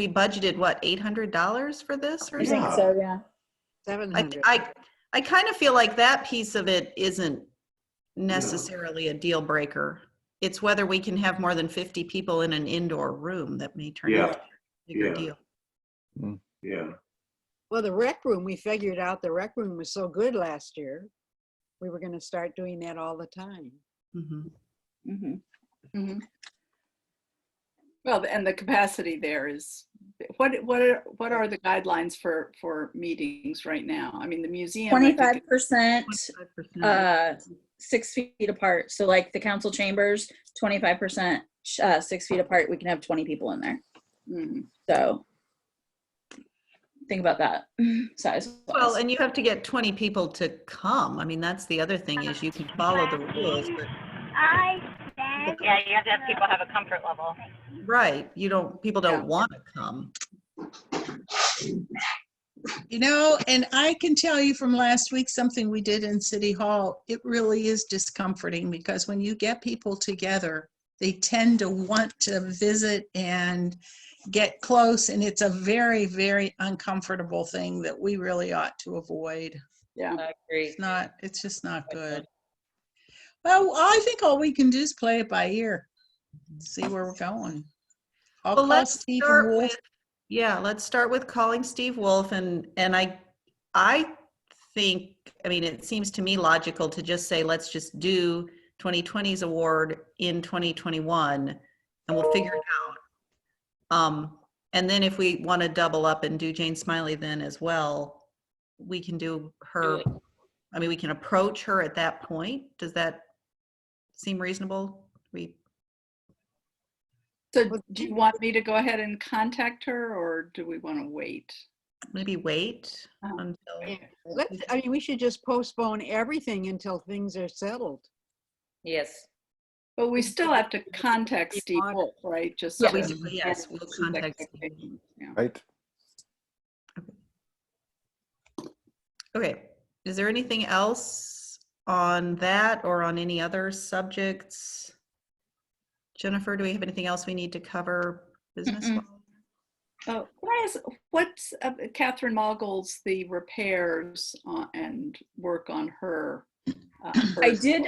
[SPEAKER 1] budgeted what, $800 for this or
[SPEAKER 9] I
[SPEAKER 1] something?
[SPEAKER 9] think so, yeah.
[SPEAKER 8] 700.
[SPEAKER 1] I kind of feel like that piece of it isn't necessarily a deal breaker. It's whether we can have more than 50 people in an indoor room that may turn out to be a bigger deal.
[SPEAKER 6] Yeah.
[SPEAKER 8] Well, the rec room, we figured out the rec room was so good last year. We were going to start doing that all the time.
[SPEAKER 1] Mm-hmm.
[SPEAKER 2] Mm-hmm. Mm-hmm. Well, and the capacity there is, what are the guidelines for meetings right now? I mean, the museum.
[SPEAKER 9] 25%, 6 feet apart. So like the council chambers, 25%, 6 feet apart. We can have 20 people in there.
[SPEAKER 2] Mm-hmm.
[SPEAKER 9] So think about that size.
[SPEAKER 1] Well, and you have to get 20 people to come. I mean, that's the other thing is you can follow the rules, but
[SPEAKER 12] yeah, you have to have people have a comfort level.
[SPEAKER 1] right, people don't want to come.
[SPEAKER 5] And I can tell you from last week, something we did in City Hall, it really is discomforting because when you get people together, they tend to want to visit and get close, and it's a very, very uncomfortable thing that we really ought to avoid.
[SPEAKER 2] Yeah,
[SPEAKER 9] I agree.
[SPEAKER 5] It's just not good. Well, I think all we can do is play it by ear, see where we're going. I'll
[SPEAKER 1] Well,
[SPEAKER 5] call
[SPEAKER 1] let's
[SPEAKER 5] Stephen
[SPEAKER 1] start
[SPEAKER 5] Wolf.
[SPEAKER 1] with, let's start with calling Steve Wolf and I think, I mean, it seems to me logical to just say, let's just do 2020's award in 2021 and we'll figure it out. And then if we want to double up and do Jane Smiley then as well, we can do her, I mean, we can approach her at that point. Does that seem reasonable?
[SPEAKER 2] So do you want me to go ahead and contact her, or do we want to wait?
[SPEAKER 1] Maybe wait
[SPEAKER 2] Uh-huh.
[SPEAKER 1] until.
[SPEAKER 8] Yeah. I mean, we should just postpone everything until things are settled.
[SPEAKER 12] Yes.
[SPEAKER 2] But we still have to contact Steve Wolf, right? Just
[SPEAKER 1] Yeah,
[SPEAKER 2] to
[SPEAKER 1] we do, yes, we'll
[SPEAKER 2] manage his
[SPEAKER 1] contact Steve.
[SPEAKER 2] expectations, yeah.
[SPEAKER 7] Right?
[SPEAKER 1] Okay, is there anything else on that or on any other subjects? Jennifer, do we have anything else we need to cover business?
[SPEAKER 2] Can I ask, what's Catherine Moggles, the repairs and work on her?
[SPEAKER 9] I did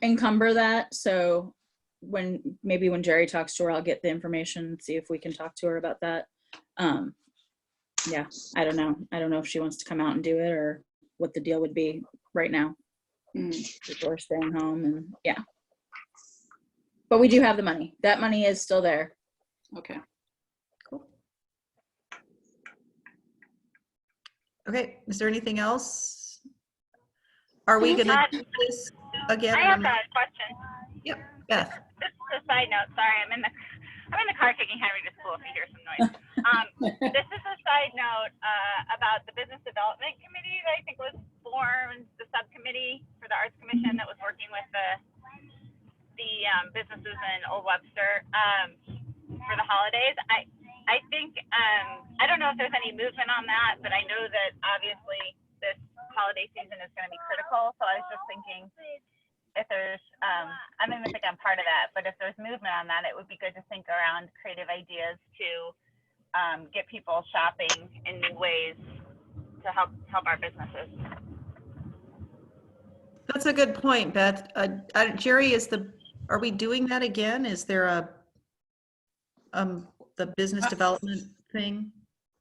[SPEAKER 9] encumber that, so maybe when Jerry talks to her, I'll get the information, see if we can talk to her about that. Yeah, I don't know if she wants to come out and do it or what the deal would be right now. People are staying home, and yeah. But we do have the money. That money is still there.
[SPEAKER 2] Okay.
[SPEAKER 1] Cool. Okay, is there anything else? Are we gonna do this again?
[SPEAKER 12] I have a question.
[SPEAKER 1] Yep, Beth.
[SPEAKER 12] This is a side note. Sorry, I'm in the car taking Henry to school. If you hear some noise. This is a side note about the Business Development Committee that I think was formed, the subcommittee for the Arts Commission that was working with the businesses in Old Webster for the holidays. I think I don't know if there's any movement on that, but I know that obviously this holiday season is going to be critical. So I was just thinking if there's, I don't even think I'm part of that, but if there's movement on that, it would be good to think around creative ideas to get people shopping in new ways to help our businesses.
[SPEAKER 1] That's a good point, Beth. Jerry, are we doing that again? Is there the business development thing?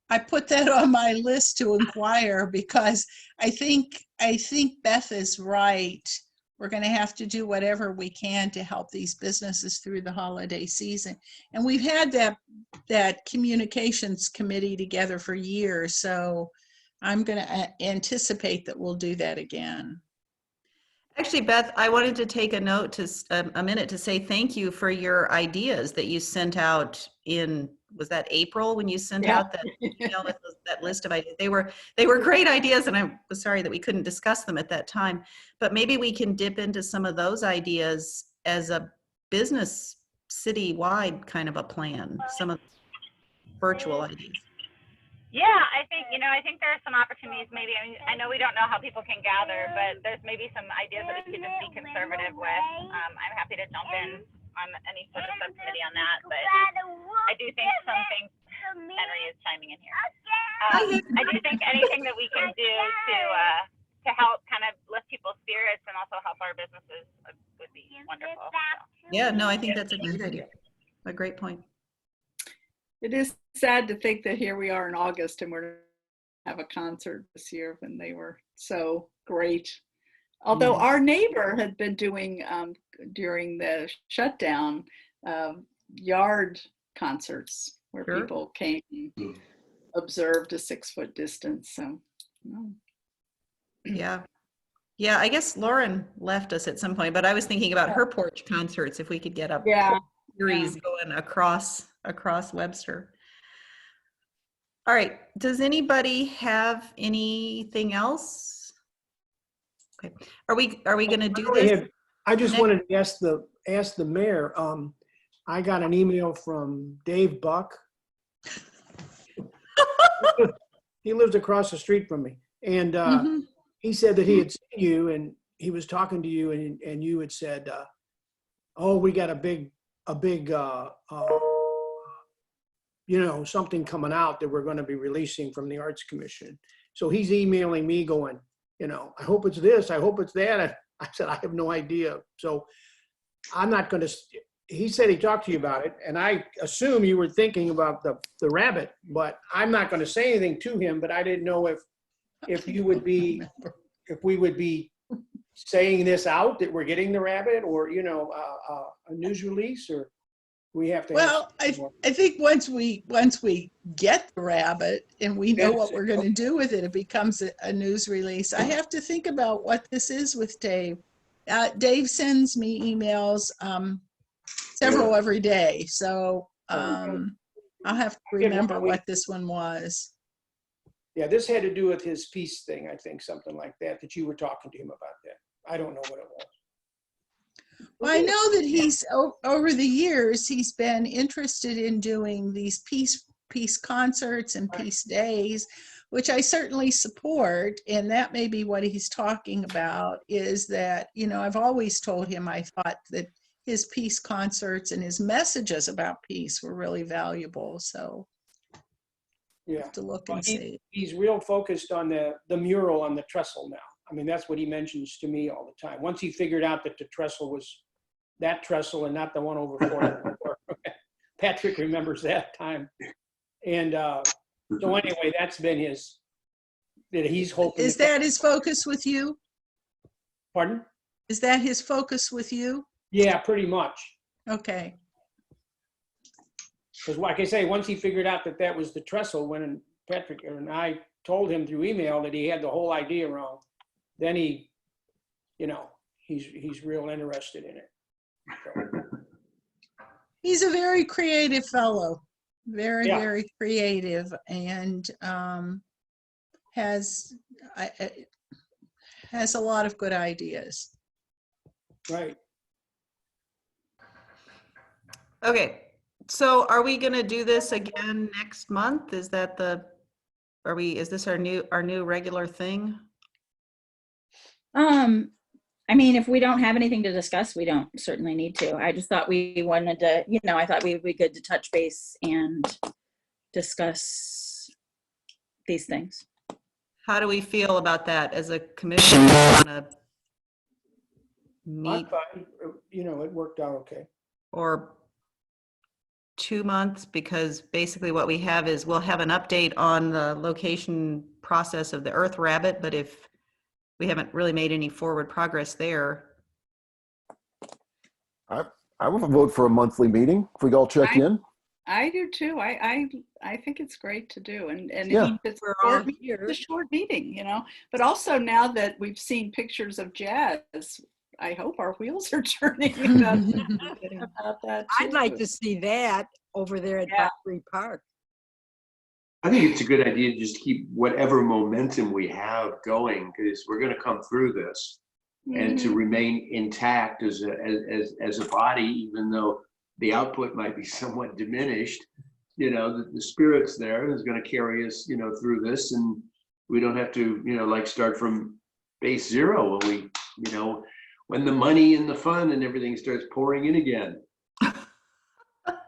[SPEAKER 5] I put that on my list to inquire because I think Beth is right. We're going to have to do whatever we can to help these businesses through the holiday season. And we've had that communications committee together for years. So I'm going to anticipate that we'll do that again.
[SPEAKER 1] Actually, Beth, I wanted to take a minute to say thank you for your ideas that you sent out was that April when you sent out that email with that list of ideas? They were great ideas, and I was sorry that we couldn't discuss them at that time. But maybe we can dip into some of those ideas as a business citywide kind of a plan, some of the virtual ideas.
[SPEAKER 12] Yeah, I think there are some opportunities maybe. I mean, I know we don't know how people can gather, but there's maybe some ideas that we could just be conservative with. I'm happy to jump in on any sort of subcommittee on that, but I do think some things, Henry is chiming in here. I do think anything that we can do to help kind of lift people's spirits and also help our businesses would be wonderful. So.
[SPEAKER 1] Yeah, no, I think that's a great idea. A great point.
[SPEAKER 2] It is sad to think that here we are in August and we're going to have a concert this year when they were so great. Although our neighbor had been doing during the shutdown yard concerts where people came and observed a 6-foot distance. So,
[SPEAKER 1] yeah. Yeah, I guess Lauren left us at some point, but I was thinking about her porch concerts, if we could get a series going across Webster. All right, does anybody have anything else? Okay, are we going to do this?
[SPEAKER 3] I just wanted to ask the mayor. I got an email from Dave Buck. He lives across the street from me, and he said that he had seen you and he was talking to you, and you had said, "Oh, we got a big something coming out that we're going to be releasing from the Arts Commission." So he's emailing me going, I hope it's this, I hope it's that. I said, I have no idea. So I'm not going to, he said he talked to you about it, and I assume you were thinking about the rabbit, but I'm not going to say anything to him, but I didn't know if we would be saying this out, that we're getting the rabbit, or, a news release, or we have to.
[SPEAKER 5] Well, I think once we get the rabbit and we know what we're going to do with it, it becomes a news release. I have to think about what this is with Dave. Dave sends me emails, several every day. So I'll have to remember what this one was.
[SPEAKER 3] Yeah, this had to do with his peace thing, I think, something like that, that you were talking to him about that. I don't know what it was.
[SPEAKER 5] Well, I know that he's over the years he's been interested in doing these peace concerts and peace days, which I certainly support. And that may be what he's talking about, is that, you know, I've always told him I thought that his peace concerts and his messages about peace were really valuable. So
[SPEAKER 3] Yeah.
[SPEAKER 5] have to look
[SPEAKER 3] Well,
[SPEAKER 5] and see.
[SPEAKER 3] he's real focused on the mural on the trestle now. I mean, that's what he mentions to me all the time. Once he figured out that the trestle was that trestle and not the one over 44. Patrick remembers that time. And so anyway, that's been that he's hoping.
[SPEAKER 5] Is that his focus with you?
[SPEAKER 3] Pardon?
[SPEAKER 5] Is that his focus with you?
[SPEAKER 3] Yeah, pretty much.
[SPEAKER 5] Okay.
[SPEAKER 3] Because like I say, once he figured out that that was the trestle, when Patrick and I told him through email that he had the whole idea wrong, then he, you know, he's real interested in it. So.
[SPEAKER 5] He's a very creative fellow, very,
[SPEAKER 3] Yeah.
[SPEAKER 5] very creative, and has a lot of good ideas.
[SPEAKER 3] Right.
[SPEAKER 1] Okay, so are we gonna do this again next month? Is that is this our new regular thing?
[SPEAKER 9] I mean, if we don't have anything to discuss, we don't certainly need to. I just thought we wanted to, you know, I thought we would be good to touch base and discuss these things.
[SPEAKER 1] How do we feel about that as a commission? Wanna meet
[SPEAKER 3] I'm fine. You know, it worked out okay.
[SPEAKER 1] or 2 months? Because basically what we have is we'll have an update on the location process of the Earth Rabbit, but if we haven't really made any forward progress there.
[SPEAKER 7] I would vote for a monthly meeting if we all check in.
[SPEAKER 2] I do too. I think it's great to do, and
[SPEAKER 7] Yeah.
[SPEAKER 2] it's
[SPEAKER 8] We're
[SPEAKER 2] a
[SPEAKER 8] all
[SPEAKER 2] short,
[SPEAKER 8] here.
[SPEAKER 2] it's a short meeting, you know. But also now that we've seen pictures of Jazz, I hope our wheels are turning about that.
[SPEAKER 8] I'd like
[SPEAKER 2] too.
[SPEAKER 8] to see that over there at
[SPEAKER 2] Yeah.
[SPEAKER 8] Battery Park.
[SPEAKER 6] I think it's a good idea to just keep whatever momentum we have going, because we're going to come through this, and to remain intact as a body, even though the output might be somewhat diminished. You know, the spirit's there is going to carry us, you know, through this, and we don't have to, you know, like start from base zero when we, you know, when the money and the fun and everything starts pouring in again.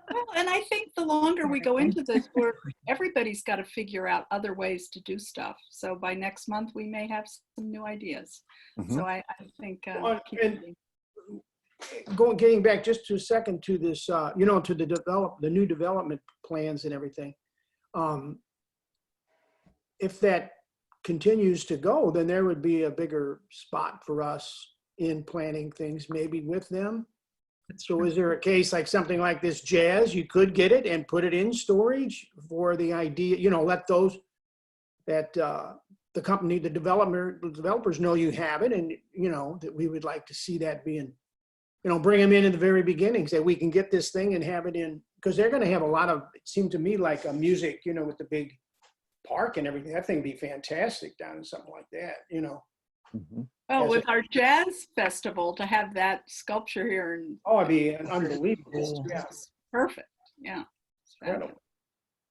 [SPEAKER 2] Well, and I think the longer we go into this, everybody's got to figure out other ways to do stuff. So by next month, we may have some new ideas. So I think.
[SPEAKER 3] Well,
[SPEAKER 2] keep
[SPEAKER 3] and
[SPEAKER 2] moving.
[SPEAKER 3] getting back just to a second to this, you know, to the new development plans and everything. If that continues to go, then there would be a bigger spot for us in planning things, maybe with them. So is there a case like something like this Jazz, you could get it and put it in storage for the idea, you know, let those that the company, the developers know you have it, and you know that we would like to see that being, you know, bring them in at the very beginning, say we can get this thing and have it in, because they're going to have a lot of, it seemed to me like a music, you know, with the big park and everything. That thing would be fantastic down in something like that, you know.
[SPEAKER 2] Well,
[SPEAKER 3] as
[SPEAKER 2] with our jazz festival, to have that sculpture here and
[SPEAKER 3] Oh, it'd be unbelievable. Yeah.
[SPEAKER 2] perfect. Yeah. It's
[SPEAKER 3] Incredible.
[SPEAKER 2] fabulous.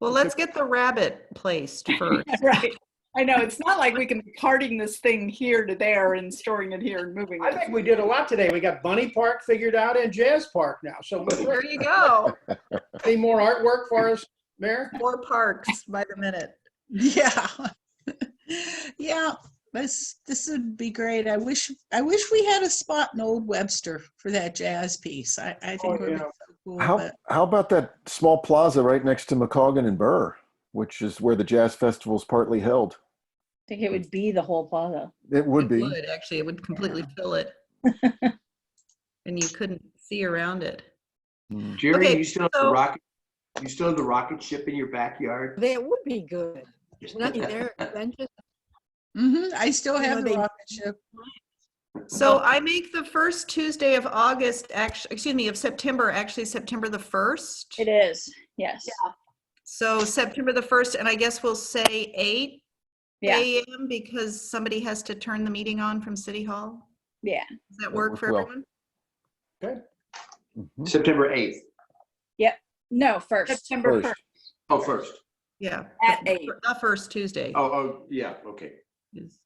[SPEAKER 1] Well, let's get the rabbit placed first.
[SPEAKER 2] Right. I know, it's not like we can be carting this thing here to there and storing it here and moving
[SPEAKER 3] I
[SPEAKER 2] it.
[SPEAKER 3] think we did a lot today. We got Bunny Park figured out and Jazz Park now. So
[SPEAKER 1] There you go.
[SPEAKER 3] any more artwork for us, Mayor?
[SPEAKER 1] More parks by the minute.
[SPEAKER 5] Yeah. Yeah. This would be great. I wish we had a spot in Old Webster for that jazz piece. I think
[SPEAKER 3] Oh,
[SPEAKER 5] it would be
[SPEAKER 3] yeah.
[SPEAKER 5] so cool.
[SPEAKER 7] How
[SPEAKER 5] but-
[SPEAKER 7] about that small plaza right next to McCoggin and Burr, which is where the jazz festival is partly held?
[SPEAKER 9] I think it would be the whole plaza.
[SPEAKER 7] It would be.
[SPEAKER 1] Would actually, it would completely fill it. And you couldn't see around it.
[SPEAKER 6] Jerry,
[SPEAKER 1] Okay,
[SPEAKER 6] you still have
[SPEAKER 1] so-
[SPEAKER 6] the rocket? You still have the rocket ship in your backyard?
[SPEAKER 8] That would be good. There's nothing there. Benches.
[SPEAKER 5] I still
[SPEAKER 8] You
[SPEAKER 5] have
[SPEAKER 8] know,
[SPEAKER 5] the
[SPEAKER 8] they-
[SPEAKER 5] rocket ship.
[SPEAKER 1] So I make the first Tuesday of August, actually, excuse me, of September, actually September the 1st.
[SPEAKER 9] It is, yes.
[SPEAKER 1] So September the 1st, and I guess we'll say 8
[SPEAKER 9] Yeah,
[SPEAKER 1] a.m. because somebody has to turn the meeting on from City Hall.
[SPEAKER 9] yeah.
[SPEAKER 1] Does that work
[SPEAKER 7] works
[SPEAKER 1] for
[SPEAKER 7] well.
[SPEAKER 1] everyone?
[SPEAKER 3] Good.
[SPEAKER 7] Mhm.
[SPEAKER 6] September 8th.
[SPEAKER 9] No, first.
[SPEAKER 2] September
[SPEAKER 7] First.
[SPEAKER 2] 1st.
[SPEAKER 6] Oh, first.
[SPEAKER 1] Yeah.
[SPEAKER 2] At
[SPEAKER 1] the-
[SPEAKER 2] 8.
[SPEAKER 1] The first Tuesday.
[SPEAKER 6] Oh, yeah, okay.
[SPEAKER 1] is-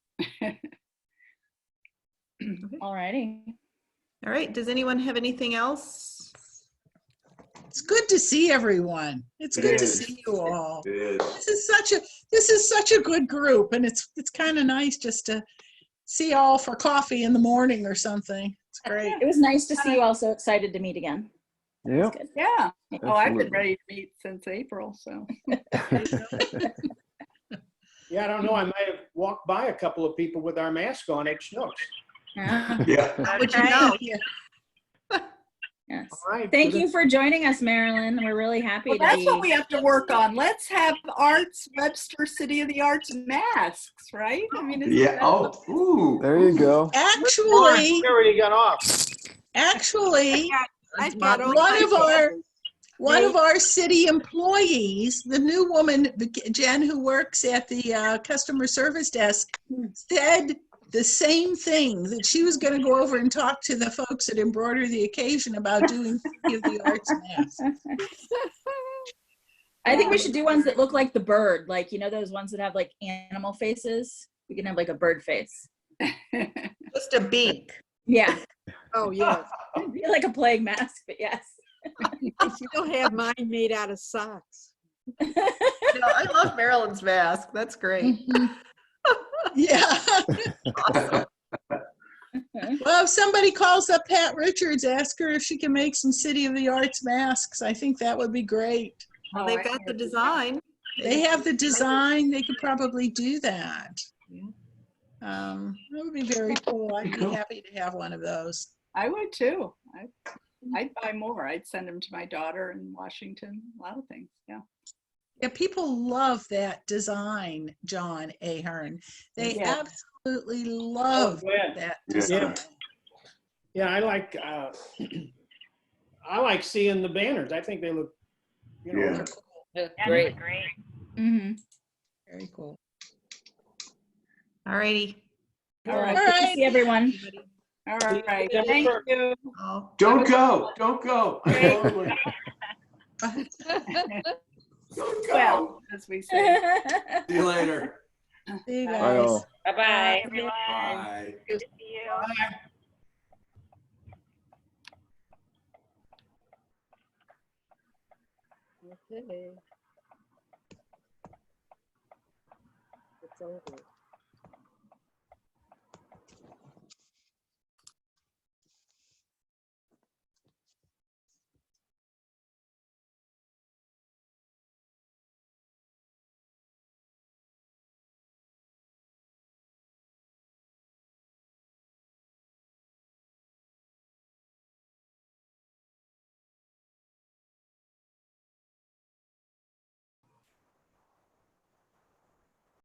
[SPEAKER 9] Alrighty.
[SPEAKER 1] All right. Does anyone have anything else?
[SPEAKER 5] It's good to see everyone. It's
[SPEAKER 6] It
[SPEAKER 5] good to
[SPEAKER 6] is.
[SPEAKER 5] see you all.
[SPEAKER 6] It is.
[SPEAKER 5] This is such a good group, and it's kind of nice just to see all for coffee in the morning or something. It's great.
[SPEAKER 9] It was nice to see you all so excited to meet again.
[SPEAKER 7] Yeah.
[SPEAKER 9] Good.
[SPEAKER 2] Yeah. Oh, I've been
[SPEAKER 7] Absolutely.
[SPEAKER 2] ready to meet since April, so.
[SPEAKER 3] Yeah, I don't know. I might have walked by a couple of people with our mask on at Schnucks.
[SPEAKER 9] Yeah.
[SPEAKER 6] Yeah.
[SPEAKER 1] How would you know?
[SPEAKER 9] Yes.
[SPEAKER 3] All right.
[SPEAKER 9] Thank
[SPEAKER 3] good.
[SPEAKER 9] you for joining us, Marilyn. We're really happy
[SPEAKER 2] Well,
[SPEAKER 9] to
[SPEAKER 2] that's
[SPEAKER 9] be.
[SPEAKER 2] what we have to work on. Let's have Arts Webster City of the Arts masks, right? I mean, isn't
[SPEAKER 6] Yeah.
[SPEAKER 2] that-
[SPEAKER 6] Oh, ooh.
[SPEAKER 7] There you go.
[SPEAKER 5] Actually,
[SPEAKER 3] He already got off.
[SPEAKER 5] actually,
[SPEAKER 8] I've got all
[SPEAKER 5] one
[SPEAKER 8] kinds
[SPEAKER 5] of our city employees, the new woman, Jen, who works at the customer service desk, said the same thing, that she was going to go over and talk to the folks at Embroider the Occasion about doing City of the Arts masks.
[SPEAKER 9] I think we should do ones that look like the bird, like, you know, those ones that have like animal faces. We can have like a bird face.
[SPEAKER 1] Just a beak.
[SPEAKER 9] Yeah.
[SPEAKER 8] Oh, yes.
[SPEAKER 9] It'd be like a plague mask, but yes.
[SPEAKER 8] I still have mine made out of socks.
[SPEAKER 1] No, I love Marilyn's mask. That's great.
[SPEAKER 5] Yeah. Well, if somebody calls up Pat Richards, ask her if she can make some City of the Arts masks. I think that would be great.
[SPEAKER 1] Well, they've got the design.
[SPEAKER 5] They have the design. They could probably do that.
[SPEAKER 1] Yeah.
[SPEAKER 5] That would be very cool. I'd be
[SPEAKER 6] Cool.
[SPEAKER 5] happy to have one of those.
[SPEAKER 2] I would too. I'd buy more. I'd send them to my daughter in Washington. A lot of things. Yeah.
[SPEAKER 5] Yeah, people love that design, John Ahern. They
[SPEAKER 2] Yeah.
[SPEAKER 5] absolutely love
[SPEAKER 3] glad.
[SPEAKER 5] that
[SPEAKER 6] Yeah.
[SPEAKER 5] design.
[SPEAKER 3] Yeah, I like seeing the banners. I think they look, you know,
[SPEAKER 6] Yeah.
[SPEAKER 12] Yeah,
[SPEAKER 9] Great.
[SPEAKER 12] great.
[SPEAKER 9] Mm-hmm.
[SPEAKER 5] Very cool.
[SPEAKER 1] All righty.
[SPEAKER 2] All right.
[SPEAKER 9] Good to see everyone.
[SPEAKER 2] All right.
[SPEAKER 3] September
[SPEAKER 2] Thank
[SPEAKER 3] 1st.
[SPEAKER 2] you.
[SPEAKER 1] Oh,
[SPEAKER 6] Don't go. Don't go.
[SPEAKER 2] Great.
[SPEAKER 6] Don't go.
[SPEAKER 2] Well, as we say.
[SPEAKER 6] See you later.
[SPEAKER 5] See you
[SPEAKER 2] Bye.
[SPEAKER 7] Bye
[SPEAKER 5] guys.
[SPEAKER 7] all.
[SPEAKER 12] Bye-bye, everyone.
[SPEAKER 6] Bye.
[SPEAKER 12] Good to see you.
[SPEAKER 8] Okay. It's over.